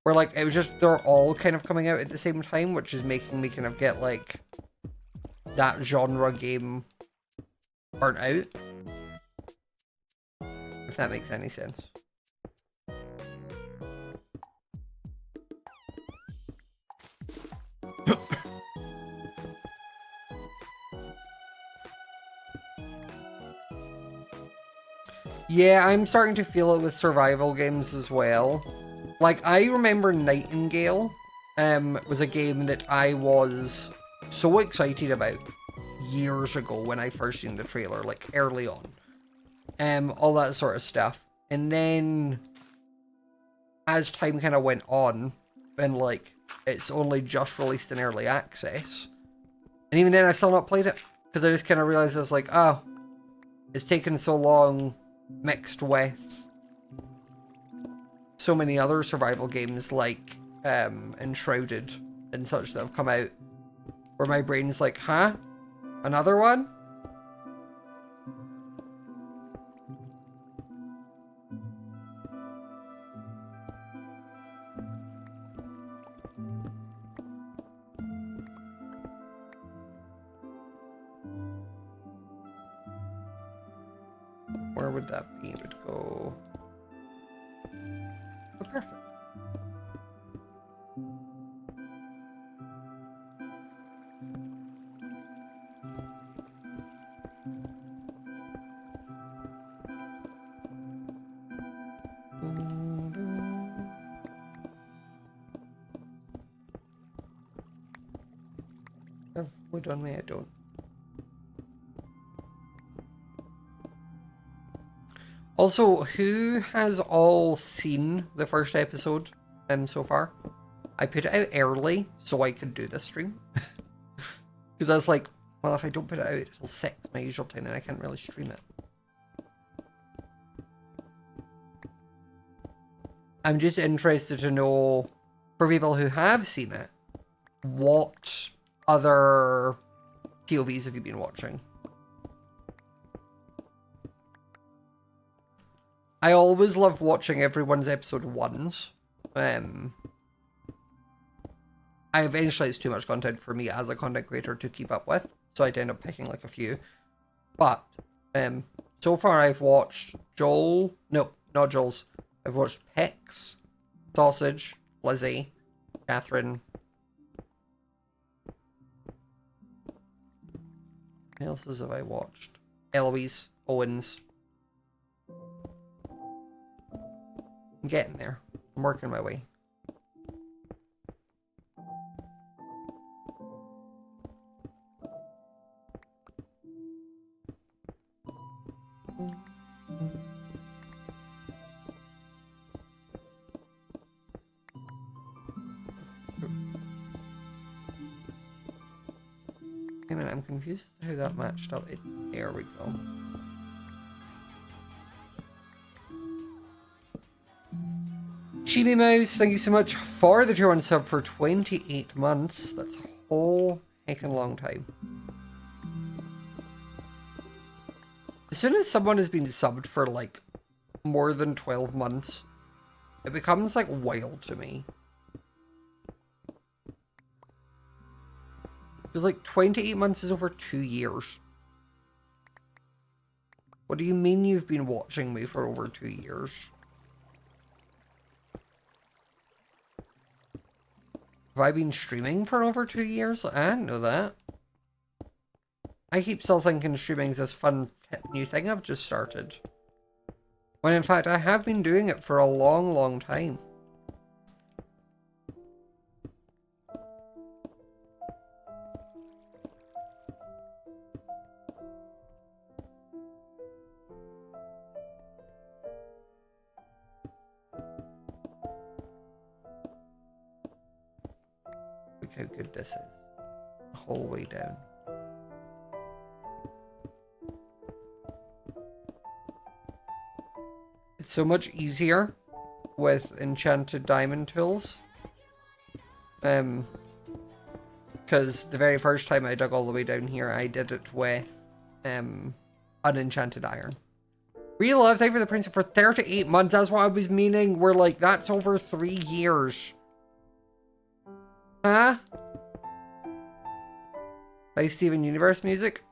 [SPEAKER 1] where like it was just they're all kind of coming out at the same time, which is making me kind of get like that genre game burnt out. if that makes any sense. Yeah, I'm starting to feel it with survival games as well. Like, I remember Nightingale was a game that I was so excited about years ago when I first seen the trailer, like early on. All that sort of stuff. And then as time kind of went on, and like it's only just released in early access. And even then I've still not played it. Because I just kind of realized I was like, oh, it's taken so long mixed with so many other survival games like Enshrouded and such that have come out where my brain's like, huh? Another one? Where would that be? It would go... Oh, perfect. Have wood on me? I don't. Also, who has all seen the first episode so far? I put it out early so I could do this stream. Because I was like, well, if I don't put it out until 6, my usual time, then I can't really stream it. I'm just interested to know, for people who have seen it, what other POVs have you been watching? I always love watching everyone's episode 1s. Eventually it's too much content for me as a content creator to keep up with, so I'd end up picking like a few. But so far I've watched Joel, no, not Joel's. I've watched Pex, Sausage, Lizzie, Catherine. Who else have I watched? Eloise, Owens. I'm getting there. I'm working my way. Wait a minute, I'm confused as to how that matched up. There we go. Chibi Mouse, thank you so much for the tier 1 sub for 28 months. That's a whole heckin' long time. As soon as someone has been subbed for like more than 12 months, it becomes like wild to me. Because like 28 months is over 2 years. What do you mean you've been watching me for over 2 years? Have I been streaming for over 2 years? I didn't know that. I keep still thinking streaming is this fun new thing I've just started. When in fact I have been doing it for a long, long time. Look how good this is. The whole way down. It's so much easier with enchanted diamond tools. Because the very first time I dug all the way down here, I did it with unenchanted iron. Real love, thank you for the princess for 38 months. That's what I was meaning. We're like, that's over 3 years. Huh? Nice Steven Universe music?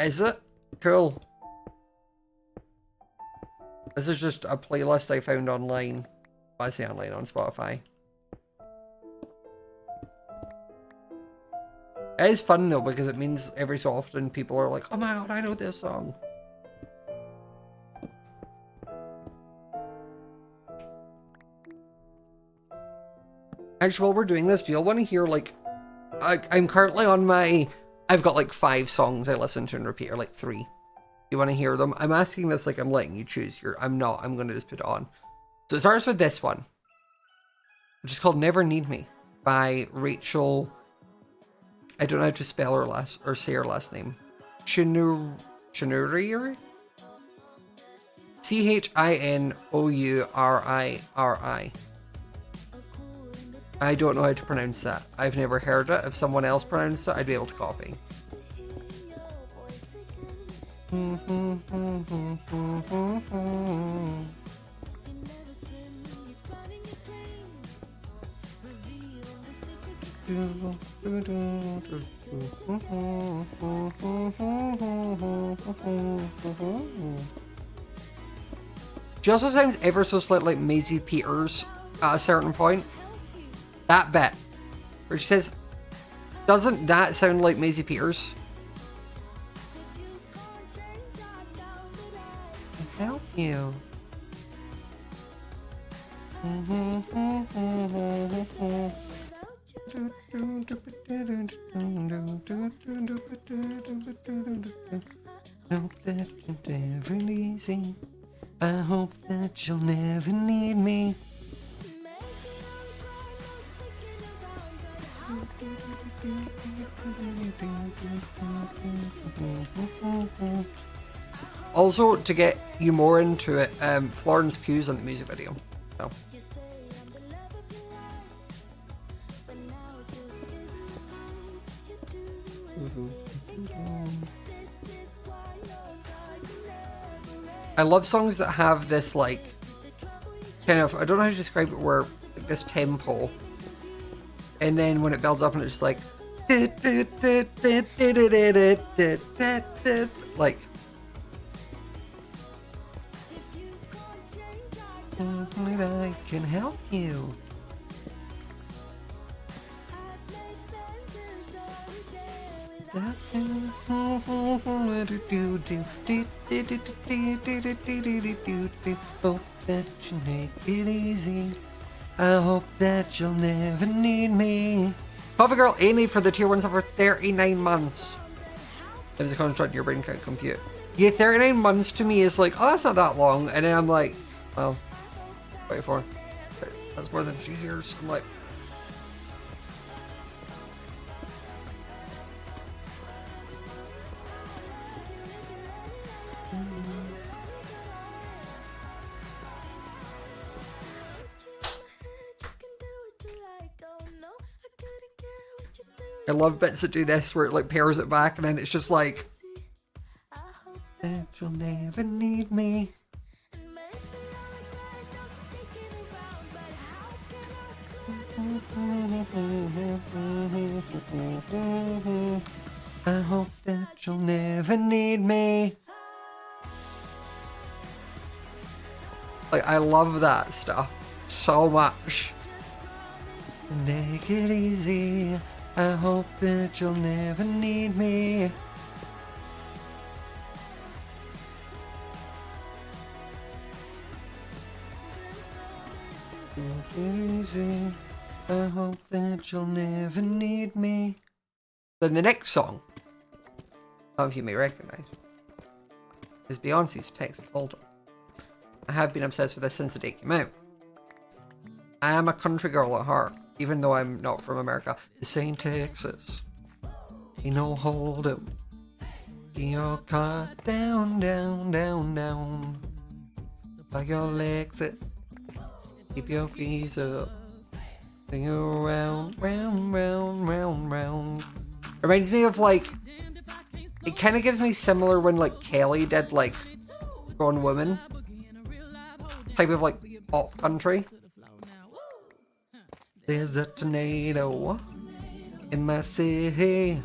[SPEAKER 1] Is it? Cool. This is just a playlist I found online. I say online, on Spotify. It is fun though, because it means every so often people are like, oh my god, I know this song. Actually, while we're doing this, do y'all want to hear, like, I'm currently on my, I've got like 5 songs I listen to and repeat, or like 3. Do you want to hear them? I'm asking this like I'm letting you choose here. I'm not, I'm going to just put it on. So it starts with this one, which is called Never Need Me by Rachel. I don't know how to spell her last, or say her last name. Chinuriri? Chinouriri. I don't know how to pronounce that. I've never heard it. If someone else pronounced it, I'd be able to copy. She also sounds ever so slightly like Maisie Peters at a certain point. That bit where she says, doesn't that sound like Maisie Peters? Help you. Hope that you're never easy. I hope that you'll never need me. Also, to get you more into it, Florence Pugh's in the music video. So. I love songs that have this, like, kind of, I don't know how to describe it, where like, this tempo, and then when it builds up and it's just like, like, I can help you. Hope that you make it easy. I hope that you'll never need me. Coffee Girl Amy for the tier 1 for 39 months. It was a construct your brain can't compute. Yeah, 39 months to me is like, oh, that's not that long. And then I'm like, well, 24. That's more than 3 years. I'm like, I love bits that do this where it like pairs it back and then it's just like, that you'll never need me. I hope that you'll never need me. Like, I love that stuff so much. Take it easy. I hope that you'll never need me. Take it easy. I hope that you'll never need me. Then the next song, some of you may recognize, is Beyonce's Texas Hold'em. I have been obsessed with this since the day it came out. I am a country girl at heart, even though I'm not from America. This ain't Texas, ain't no Hold'em. Get your car down, down, down, down. By your Lexus, keep your feet up. Sing around, round, round, round, round. Reminds me of like, it kind of gives me similar when like Kelly did like Grown Woman. Type of like pop country. There's a tornado in my city.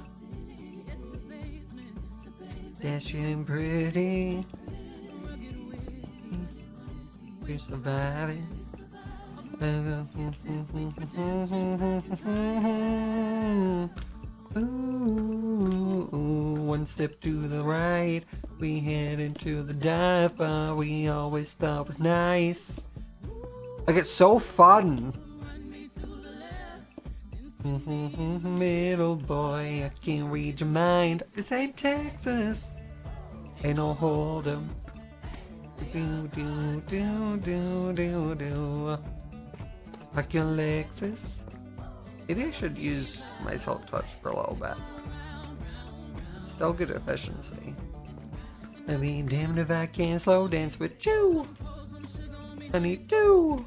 [SPEAKER 1] Dashing pretty. we're surviving. Ooh, one step to the right, we head into the dive bar we always thought was nice. Like, it's so fun. Middle boy, I can't read your mind. This ain't Texas, ain't no Hold'em. Do. Like your Lexus. Maybe I should use my Silk Touch for a little bit. Still good efficiency. I mean, damned if I can't slow dance with you. I need to.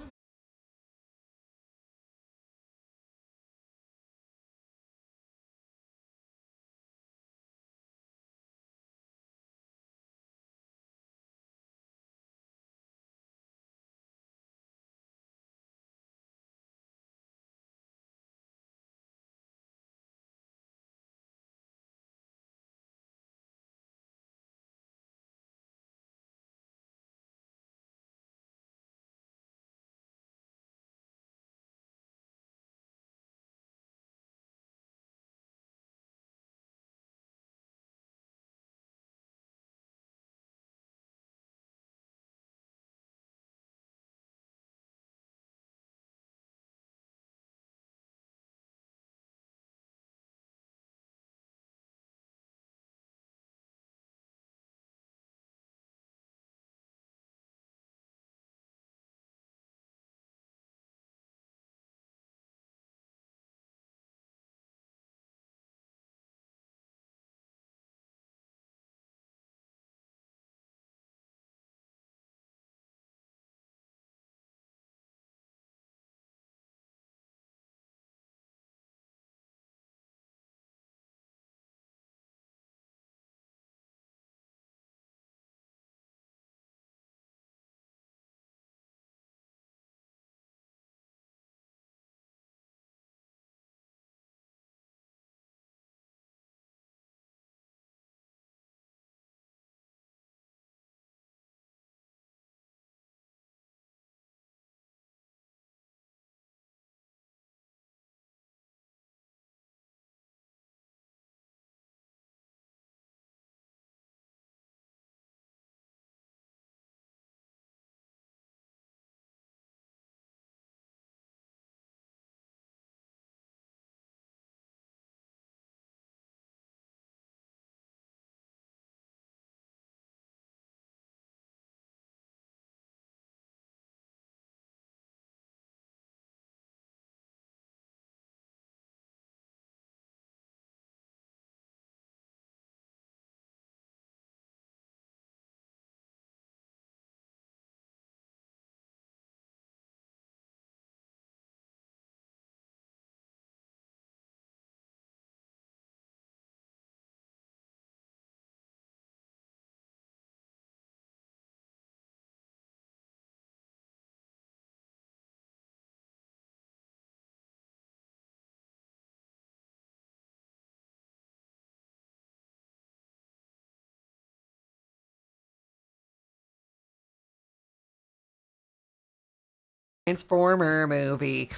[SPEAKER 1] Transformer movie.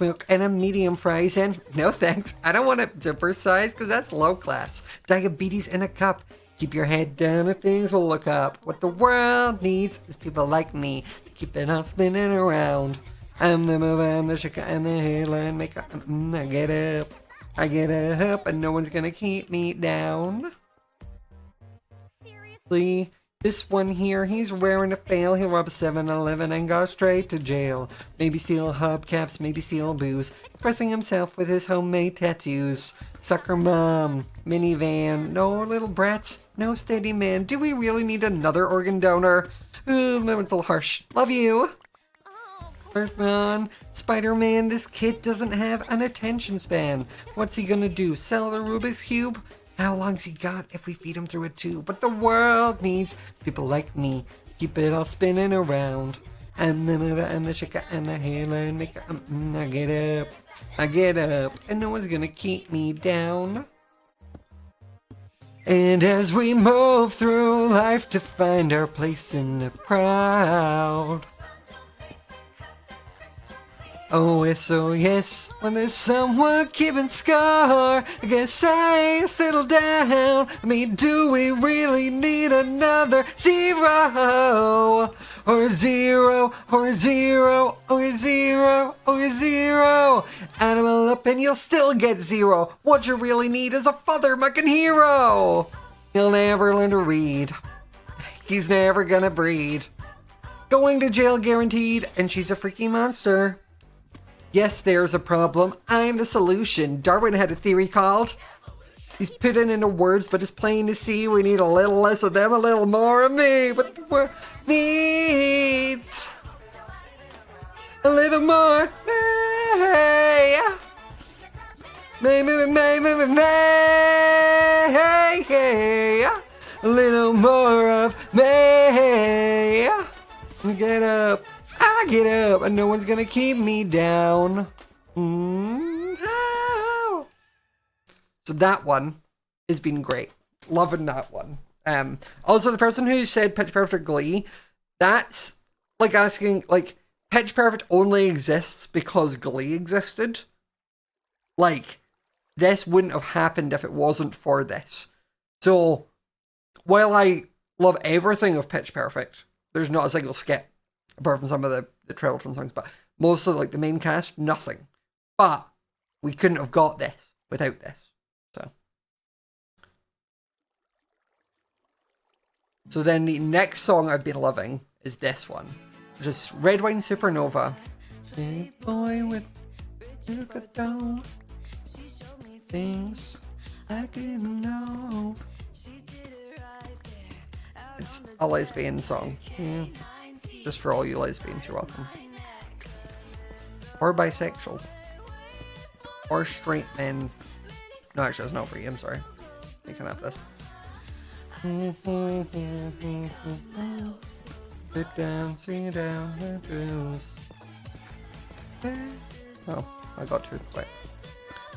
[SPEAKER 1] Milk and a medium fries in. No thanks. I don't want a dipper size because that's low class. Diabetes in a cup. Keep your head down and things will look up. What the world needs is people like me to keep it all spinning around. I'm the mover, I'm the shaker, and the headline maker. I get up, and no one's gonna keep me down. Seriously? This one here, he's raring to fail. He'll rob a 7-Eleven and go straight to jail. Maybe steal hubcaps, maybe steal booze. Expressing himself with his homemade tattoos. Sucker mom, minivan, no little brats, no steady man. Do we really need another organ donor? Ooh, that one's a little harsh. Love you. First one, Spider-Man, this kid doesn't have an attention span. What's he gonna do, sell the Rubik's Cube? How long's he got if we feed him through a tube? But the world needs people like me to keep it all spinning around. I'm the mover, I'm the shaker, I'm the headline maker. I get up, and no one's gonna keep me down. And as we move through life to find our place in the crowd, Oh, SOS, when there's someone keeping score, I guess I settle down. I mean, do we really need another zero? Or a zero, or a zero, or a zero, or a zero. Animal up and you'll still get zero. What you really need is a father mucking hero. He'll never learn to read. He's never gonna breed. Going to jail guaranteed, and she's a freaky monster. Yes, there's a problem. I'm the solution. Darwin had a theory called. He's put it into words, but it's plain to see we need a little less of them, a little more of me. But the world needs a little more. Hey, hey, a little more of me. Get up. I get up, and no one's gonna keep me down. So that one has been great. Loving that one. Also, the person who said Pitch Perfect Glee, that's like asking, like, Pitch Perfect only exists because Glee existed. Like, this wouldn't have happened if it wasn't for this. So, while I love everything of Pitch Perfect, there's not a single skip, apart from some of the Trevorton songs, but most of, like, the main cast, nothing. But we couldn't have got this without this. So then the next song I've been loving is this one, which is Red Wine Supernova. Big boy with things I didn't know. It's a lesbian song. Yeah. Just for all you lesbians, you're welcome. Or bisexual. Or straight men. No, actually, it's not for you, I'm sorry. You can have this. Sit down, sit down, oh, I got too quick.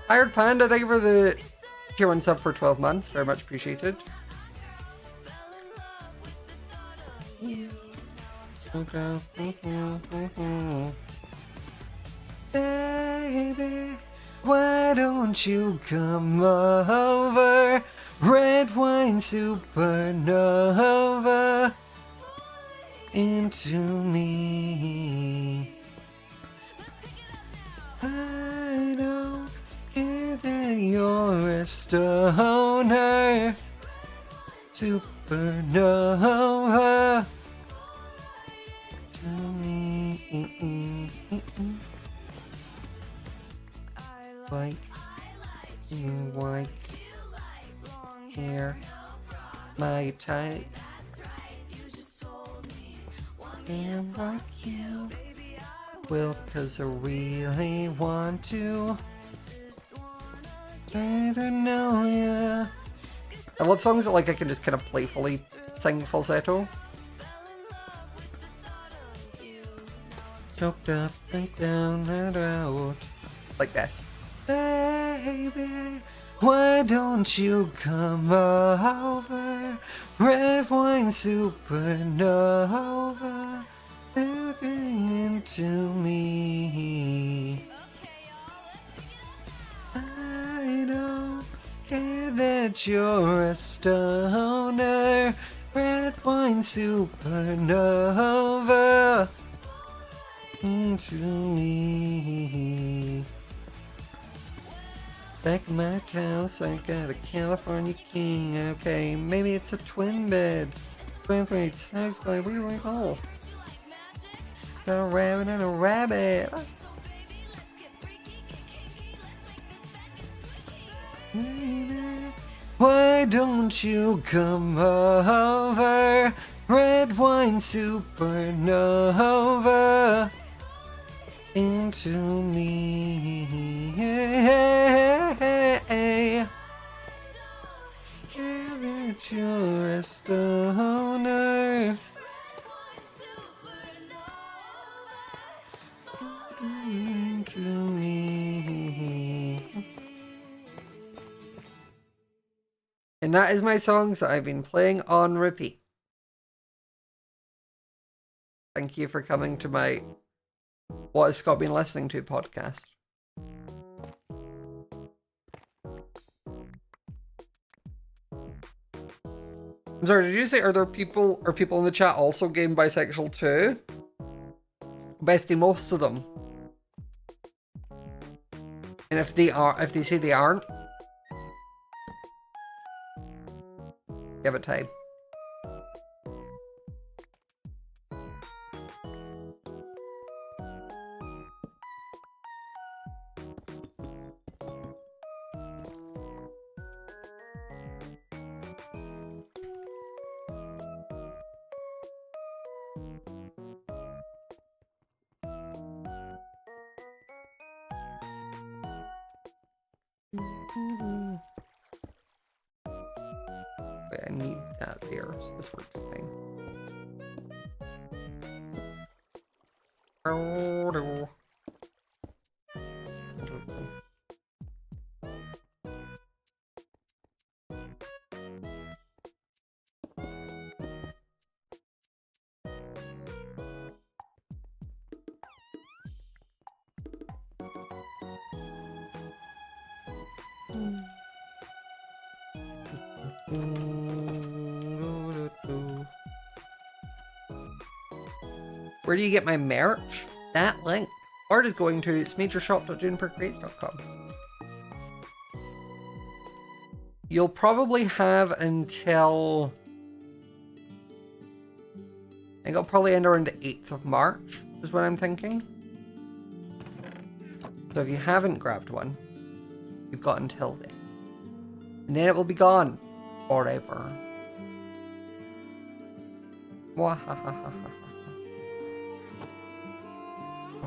[SPEAKER 1] Hired Panda, thank you for the tier 1 sub for 12 months. Very much appreciated. Baby, why don't you come over? Red wine supernova into me. I don't care that you're a stoner. Supernova to me. Like you white hair, my type. And like you, well, 'cause I really want to. I don't know, yeah. I love songs that, like, I can just kind of playfully sing falsetto. Choked up, face down and out. Like this. Baby, why don't you come over? Red wine supernova looking into me. I don't care that you're a stoner. Red wine supernova into me. Back in my house, I got a California king. Okay, maybe it's a twin bed. Twin beds. I was like, where do I go? Got a rabbit and a rabbit. Why don't you come over? Red wine supernova into me. Care that you're a stoner. Into me. And that is my songs that I've been playing on repeat. Thank you for coming to my What has Scott been listening to podcast? I'm sorry, did you say are people in the chat also gay and bisexual too? Bestie, most of them. And if they say they aren't, give it time. Wait, I need that there, so this works fine. Where do you get my merch? That link. Or just going to smajorshop.junipercrates.com. You'll probably have until... I think I'll probably end around the 8th of March, is what I'm thinking. So if you haven't grabbed one, you've got until then. And then it will be gone. Forever. Wahahaha.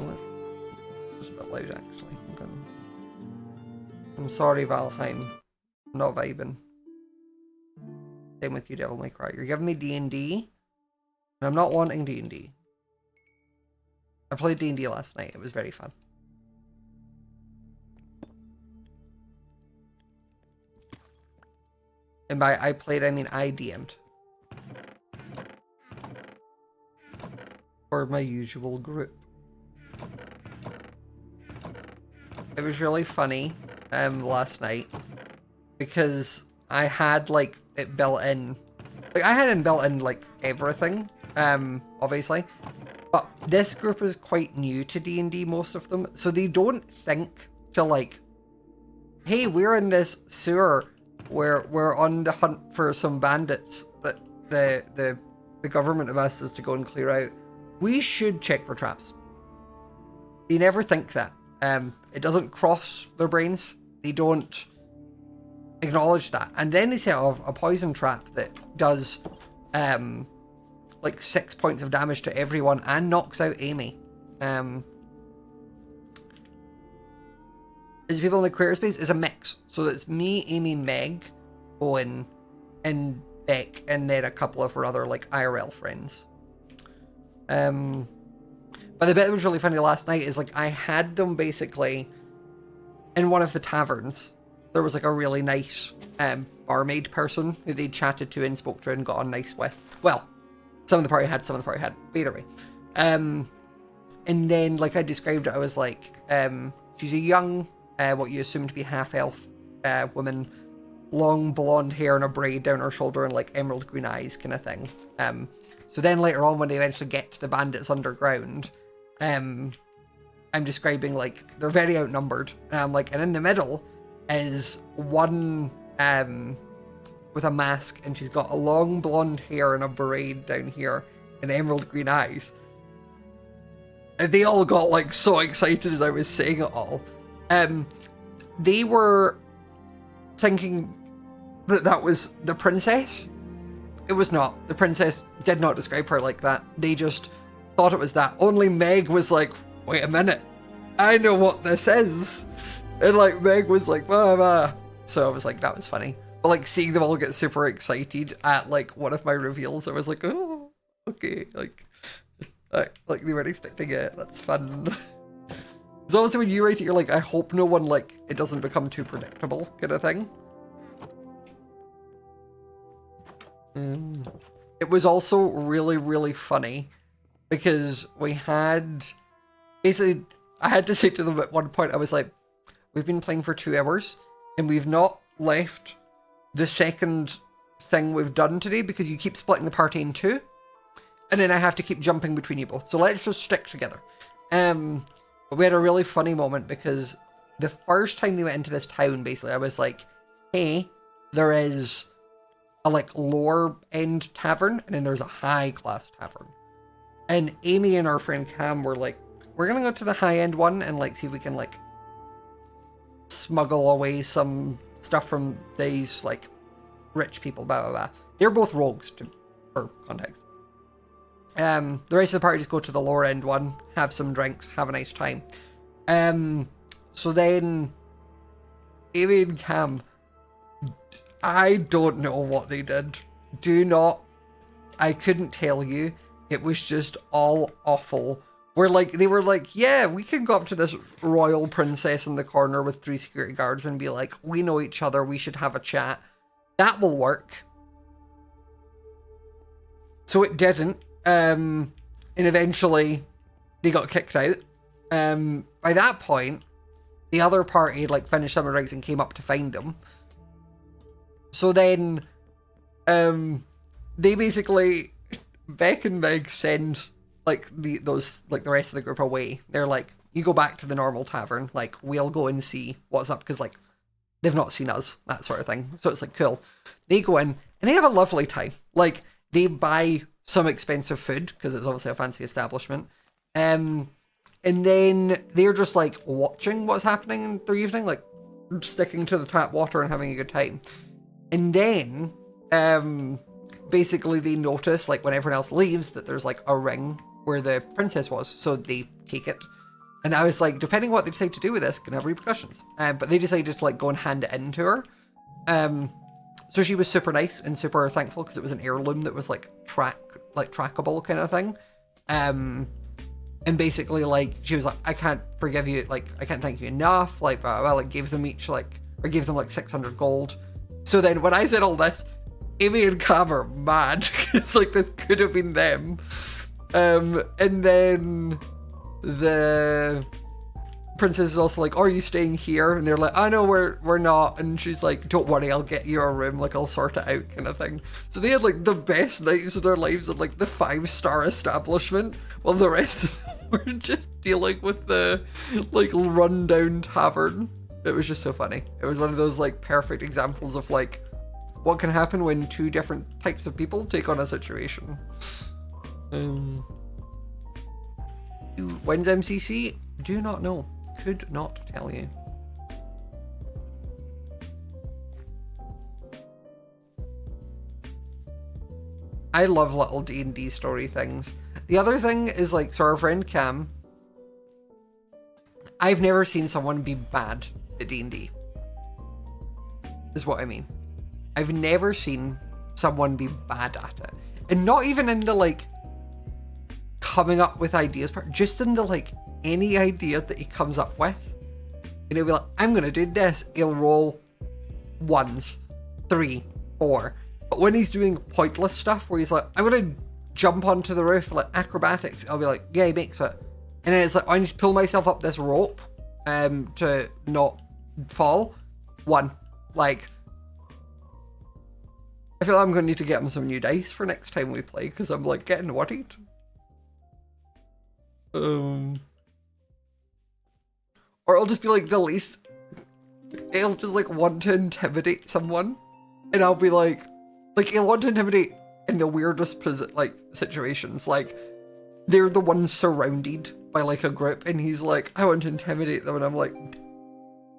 [SPEAKER 1] Oh, it's a bit loud actually. I'm sorry, Valheim. I'm not vibing. Same with you, Devil May Cry. You're giving me D&D, and I'm not wanting D&D. I played D&D last night. It was very fun. And by I played, I mean I DM'd. For my usual group. It was really funny last night because I had like it built in. Like I had it built in like everything, obviously. But this group is quite new to D&D, most of them. So they don't think to like, hey, we're in this sewer where we're on the hunt for some bandits that the government have asked us to go and clear out. We should check for traps. They never think that. It doesn't cross their brains. They don't acknowledge that. And then they set off a poison trap that does like 6 points of damage to everyone and knocks out Amy. As people in the creator space is a mix. So it's me, Amy, Meg, Owen, and Beck, and then a couple of her other like IRL friends. But the bit that was really funny last night is like I had them basically in one of the taverns. There was like a really nice barmaid person who they chatted to and spoke to and got on nice with. Well, some of the party had, some of the party had. But either way. And then like I described it, I was like, she's a young, what you assume to be half-elf woman, long blonde hair and a braid down her shoulder and like emerald green eyes kind of thing. So then later on when they eventually get to the bandits underground, I'm describing like they're very outnumbered. And I'm like, and in the middle is one with a mask and she's got a long blonde hair and a braid down here and emerald green eyes. And they all got like so excited as I was saying it all. They were thinking that that was the princess. It was not. The princess did not describe her like that. They just thought it was that. Only Meg was like, wait a minute, I know what this is. And like Meg was like, blah, blah. So I was like, that was funny. But like seeing them all get super excited at like one of my reveals, I was like, oh, okay. Like they weren't expecting it. That's fun. So also when you write it, you're like, I hope no one like, it doesn't become too predictable kind of thing. It was also really, really funny because we had basically, I had to say to them at one point, I was like, we've been playing for 2 hours and we've not left the second thing we've done today because you keep splitting the party in 2. And then I have to keep jumping between you both. So let's just stick together. But we had a really funny moment because the first time they went into this town, basically, I was like, hey, there is a like lower end tavern and then there's a high class tavern. And Amy and our friend Cam were like, we're gonna go to the high end one and like see if we can like smuggle away some stuff from these like rich people, blah blah blah. They're both rogues for context. The rest of the party just go to the lower end one, have some drinks, have a nice time. So then Amy and Cam, I don't know what they did. I couldn't tell you. It was just all awful. They were like, yeah, we can go up to this royal princess in the corner with 3 security guards and be like, we know each other, we should have a chat. That will work. So it didn't. And eventually they got kicked out. By that point, the other party had like finished some drinks and came up to find them. So then they basically, Beck and Meg send like the rest of the group away. They're like, you go back to the normal tavern, like we'll go and see what's up, because like they've not seen us, that sort of thing. So it's like cool. They go in and they have a lovely time. Like they buy some expensive food because it's obviously a fancy establishment. And then they're just like watching what's happening in their evening, like sticking to the tap water and having a good time. And then basically they notice, like when everyone else leaves, that there's like a ring where the princess was. So they take it. And I was like, depending on what they decide to do with this, can have repercussions. But they decided to like go and hand it in to her. So she was super nice and super thankful because it was an heirloom that was like trackable kind of thing. And basically like she was like, I can't forgive you, like I can't thank you enough. Like I like gave them each like 600 gold. So then when I said all this, Amy and Cam are mad. It's like this could have been them. And then the princess is also like, are you staying here? And they're like, oh no, we're not. And she's like, don't worry, I'll get you a room, like I'll sort it out kind of thing. So they had like the best nights of their lives at like the 5-star establishment, while the rest of them were just dealing with the like rundown tavern. It was just so funny. It was one of those like perfect examples of like what can happen when 2 different types of people take on a situation. When's MCC? Do not know. Could not tell you. I love little D&D story things. The other thing is like, so our friend Cam, I've never seen someone be bad at D&D. Is what I mean. I've never seen someone be bad at it. And not even in the like coming up with ideas part, just in the like any idea that he comes up with. And he'll be like, I'm gonna do this. He'll roll 1s, 3, 4. But when he's doing pointless stuff where he's like, I'm gonna jump onto the roof like acrobatics, I'll be like, yeah, he makes it. And then it's like, I need to pull myself up this rope to not fall. 1. Like, I feel like I'm gonna need to get him some new dice for next time we play, because I'm like getting worried. Or it'll just be like the least, he'll just like want to intimidate someone, and I'll be like he'll want to intimidate in the weirdest like situations, like they're the ones surrounded by like a group and he's like, I want to intimidate them, and I'm like,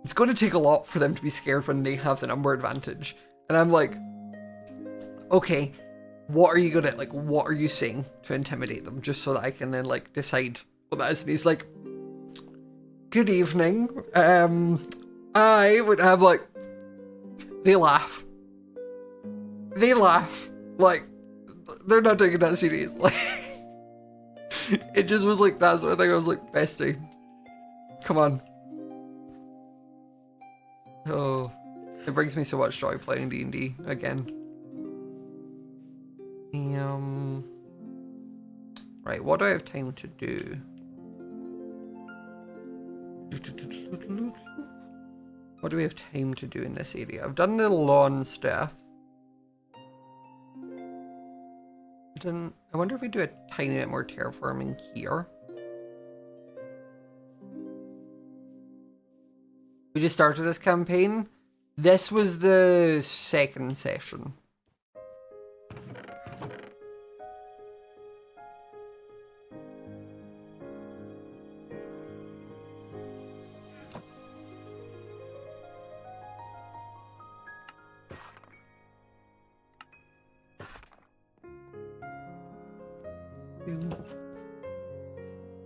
[SPEAKER 1] it's going to take a lot for them to be scared when they have the number advantage. And I'm like, okay, what are you gonna, like, what are you saying to intimidate them, just so that I can then like decide what that is. And he's like, good evening, I would have like, they laugh, like they're not taking that serious. Like it just was like that sort of thing. I was like, bestie, come on. Oh, it brings me so much joy playing D&D again. Right, what do I have time to do? What do we have time to do in this area? I've done the lawn stuff. I wonder if we do a tiny bit more terraforming here. We just started this campaign. This was the second session.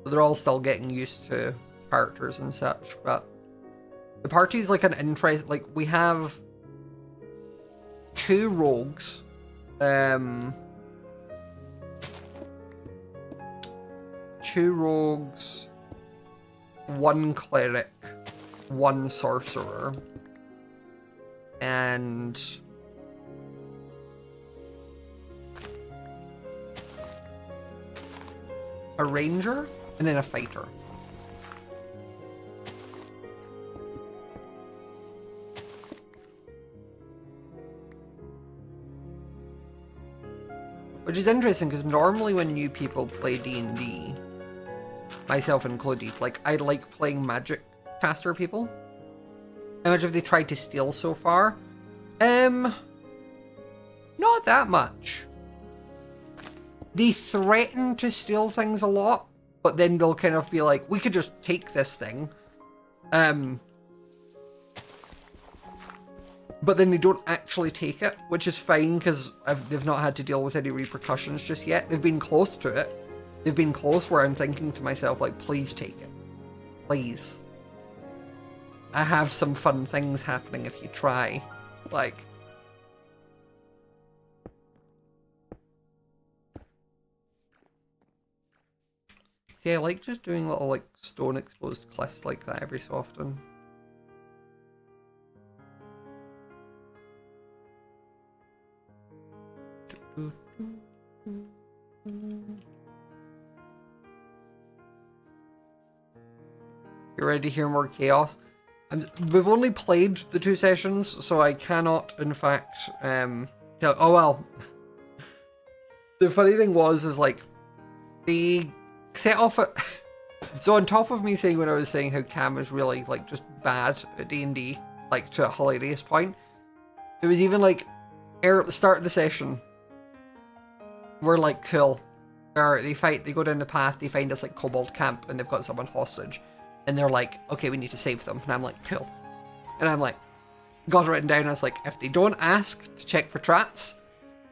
[SPEAKER 1] They're all still getting used to characters and such, but the party's like an interest. Like, we have 2 rogues, 2 rogues, 1 cleric, 1 sorcerer, and a ranger, and then a fighter. Which is interesting, because normally when new people play D&D, myself included, like, I like playing magic caster people. How much have they tried to steal so far? Not that much. They threaten to steal things a lot, but then they'll kind of be like, we could just take this thing. But then they don't actually take it, which is fine, because they've not had to deal with any repercussions just yet. They've been close to it. They've been close where I'm thinking to myself, like, please take it. Please. I have some fun things happening if you try. Like... See, I like just doing little, like, stone exposed cliffs like that every so often. You ready to hear more chaos? We've only played the 2 sessions, so I cannot, in fact, tell... Oh, well. The funny thing is like, they set off at... So on top of me saying when I was saying how Cam is really, like, just bad at D&D, like, to a hilarious point, it was even, like, at the start of the session, we're like, cool. They fight, they go down the path, they find this, like, kobold camp, and they've got someone hostage. And they're like, okay, we need to save them. And I'm like, cool. And I'm like, got it written down. I was like, if they don't ask to check for traps,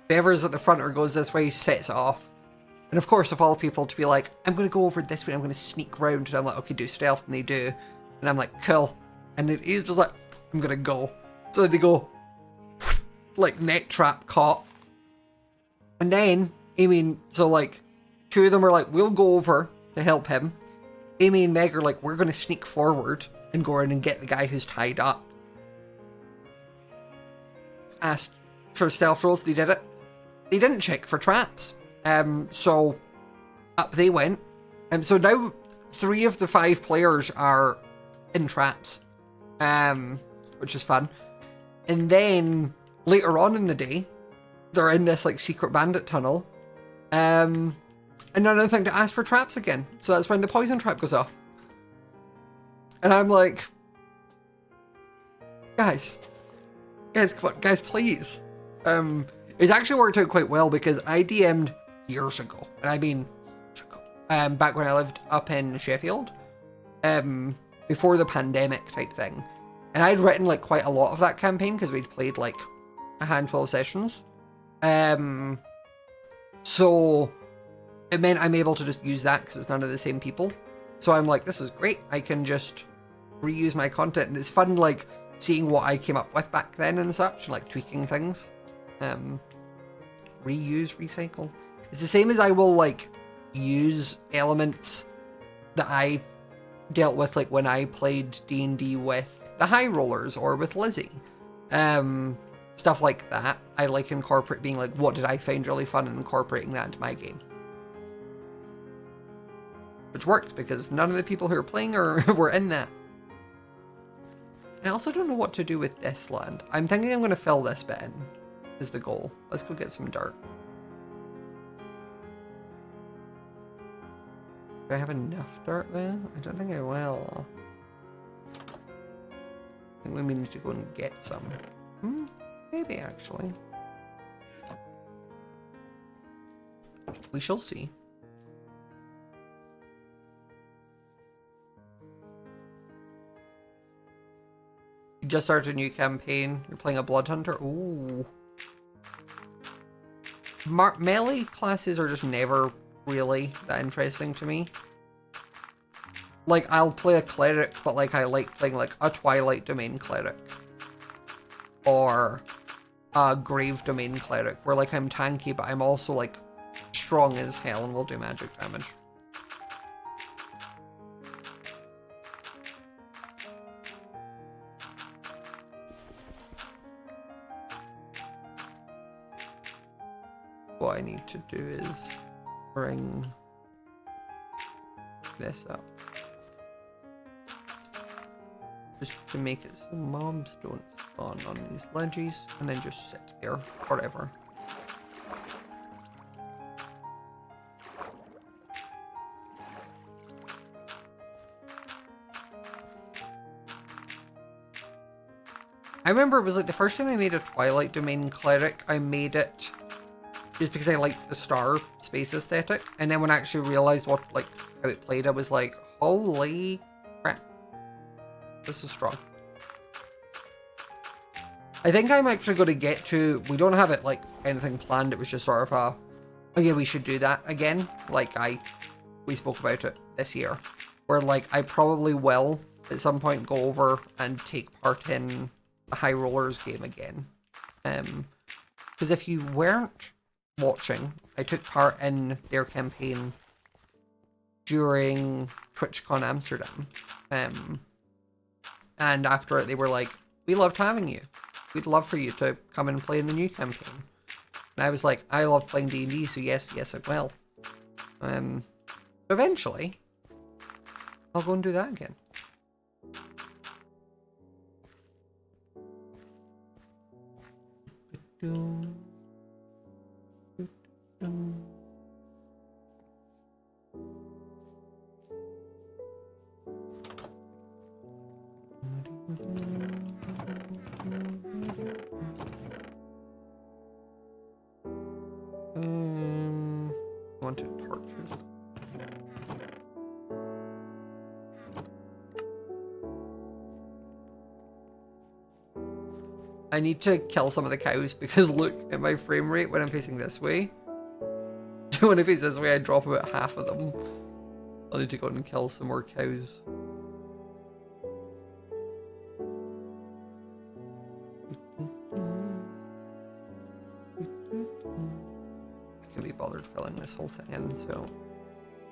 [SPEAKER 1] whoever's at the front or goes this way sets it off. And of course, of all people to be like, I'm going to go over this way, I'm going to sneak round. And I'm like, okay, do stealth. And they do. And I'm like, cool. And he's just like, I'm going to go. So they go, like, net trap caught. And then, so like, 2 of them are like, we'll go over to help him. Amy and Meg are like, we're going to sneak forward and go in and get the guy who's tied up. Asked for stealth rolls, they did it. They didn't check for traps. So up they went. So now 3 of the 5 players are in traps, which is fun. And then later on in the day, they're in this, like, secret bandit tunnel. And another thing to ask for traps again. So that's when the poison trap goes off. And I'm like, guys, come on, guys, please. It's actually worked out quite well because I DM'd years ago. And I mean, back when I lived up in Sheffield, before the pandemic type thing. And I'd written, like, quite a lot of that campaign because we'd played, like, a handful of sessions. So it meant I'm able to just use that because it's none of the same people. So I'm like, this is great. I can just reuse my content. And it's fun, like, seeing what I came up with back then and such, like, tweaking things. Reuse, recycle. It's the same as I will, like, use elements that I dealt with, like, when I played D&D with the High Rollers or with Lizzie. Stuff like that. I like incorporate being like, what did I find really fun, and incorporating that into my game. Which worked because none of the people who were playing were in that. I also don't know what to do with this land. I'm thinking I'm going to fill this bit in, is the goal. Let's go get some dirt. Do I have enough dirt there? I don't think I will. I think we may need to go and get some. Maybe actually. We shall see. You just started a new campaign. You're playing a blood hunter. Ooh. Melee classes are just never really that interesting to me. Like, I'll play a cleric, but like I like playing like a Twilight Domain cleric. Or a Grave Domain cleric, where like I'm tanky, but I'm also like strong as hell and will do magic damage. What I need to do is bring this up. Just to make it so mobs don't spawn on these ledges and then just sit there forever. I remember it was like the first time I made a Twilight Domain cleric, I made it just because I liked the star space aesthetic, and then when I actually realized what how it played, I was like, holy crap, this is strong. I think I'm actually going to get to, we don't have it like anything planned, it was just sort of a, oh yeah, we should do that again, like we spoke about it this year, where like I probably will at some point go over and take part in a High Rollers game again. Because if you weren't watching, I took part in their campaign during TwitchCon Amsterdam. And after it, they were like, we loved having you. We'd love for you to come and play in the new campaign. And I was like, I love playing D&D, so yes, I will. Eventually, I'll go and do that again. Wanted torches. I need to kill some of the cows because look at my frame rate when I'm facing this way. When I face this way, I drop about half of them. I'll need to go and kill some more cows. I can't be bothered filling this whole thing in, so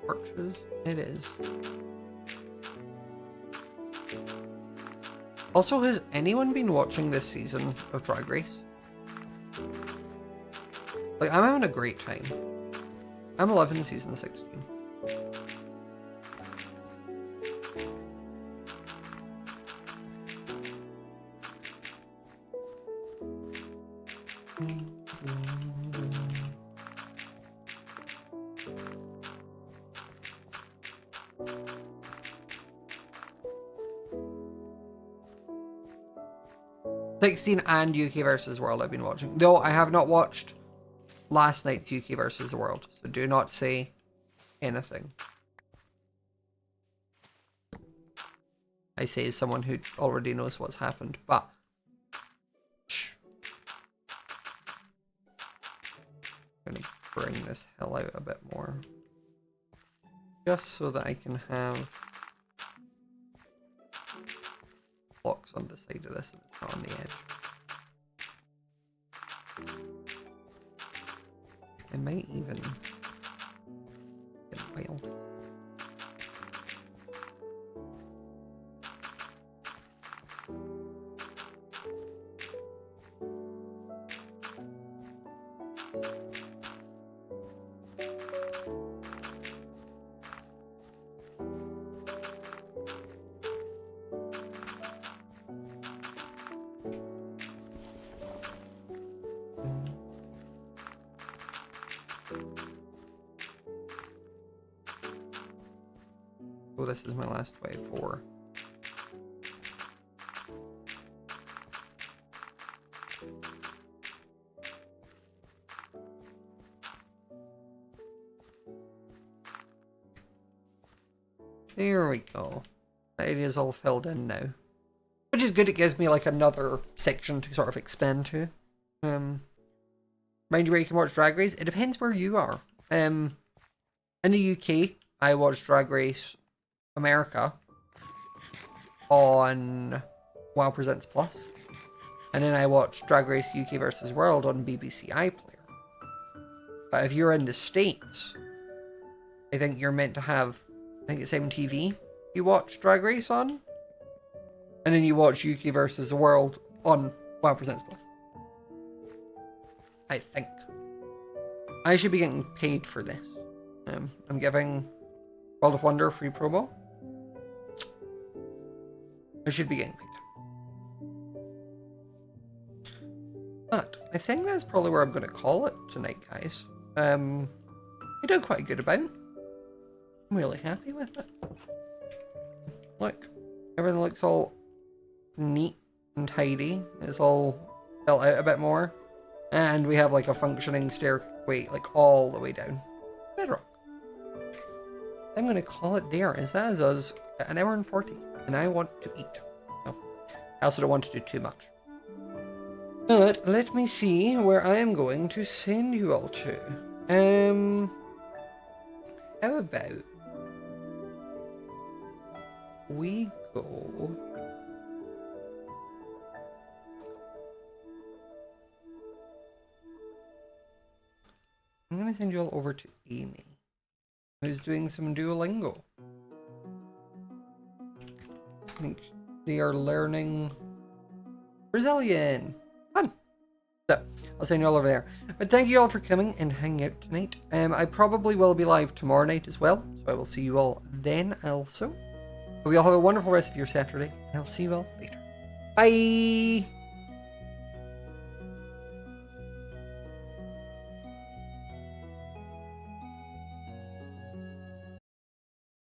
[SPEAKER 1] torches it is. Also, has anyone been watching this season of Drag Race? Like, I'm having a great time. I'm 11 season 16. And UK versus World I've been watching. No, I have not watched last night's UK versus the World, so do not say anything. I say as someone who already knows what's happened, but shh. I'm gonna bring this hill out a bit more, just so that I can have blocks on the side of this and it's not on the edge. I might even get wild. Oh, this is my last wave 4. There we go. The area is all filled in now. Which is good, it gives me like another section to sort of expand to. Mind you where you can watch Drag Race? It depends where you are. In the UK, I watch Drag Race America on WoW Presents Plus. And then I watch Drag Race UK vs. World on BBC iPlayer. But if you're in the States, I think you're meant to have, I think it's MTV you watch Drag Race on. And then you watch UK vs. the World on WoW Presents Plus. I think. I should be getting paid for this. I'm giving World of Wonder a free promo. I should be getting paid. But I think that's probably where I'm going to call it tonight, guys. I did quite a good amount. I'm really happy with it. Look, everything looks all neat and tidy. It's all built out a bit more. And we have like a functioning stairway, like all the way down. Bedrock. I'm going to call it there, as that is us at 1 hour and 40. And I want to eat. No, I also don't want to do too much. But let me see where I am going to send you all to. How about we go... I'm going to send you all over to Amy, who's doing some Duolingo. I think they are learning Brazilian. Fun. So, I'll send you all over there. But thank you all for coming and hanging out tonight. I probably will be live tomorrow night as well, so I will see you all then also. Hope you all have a wonderful rest of your Saturday, and I'll see you all later. Bye!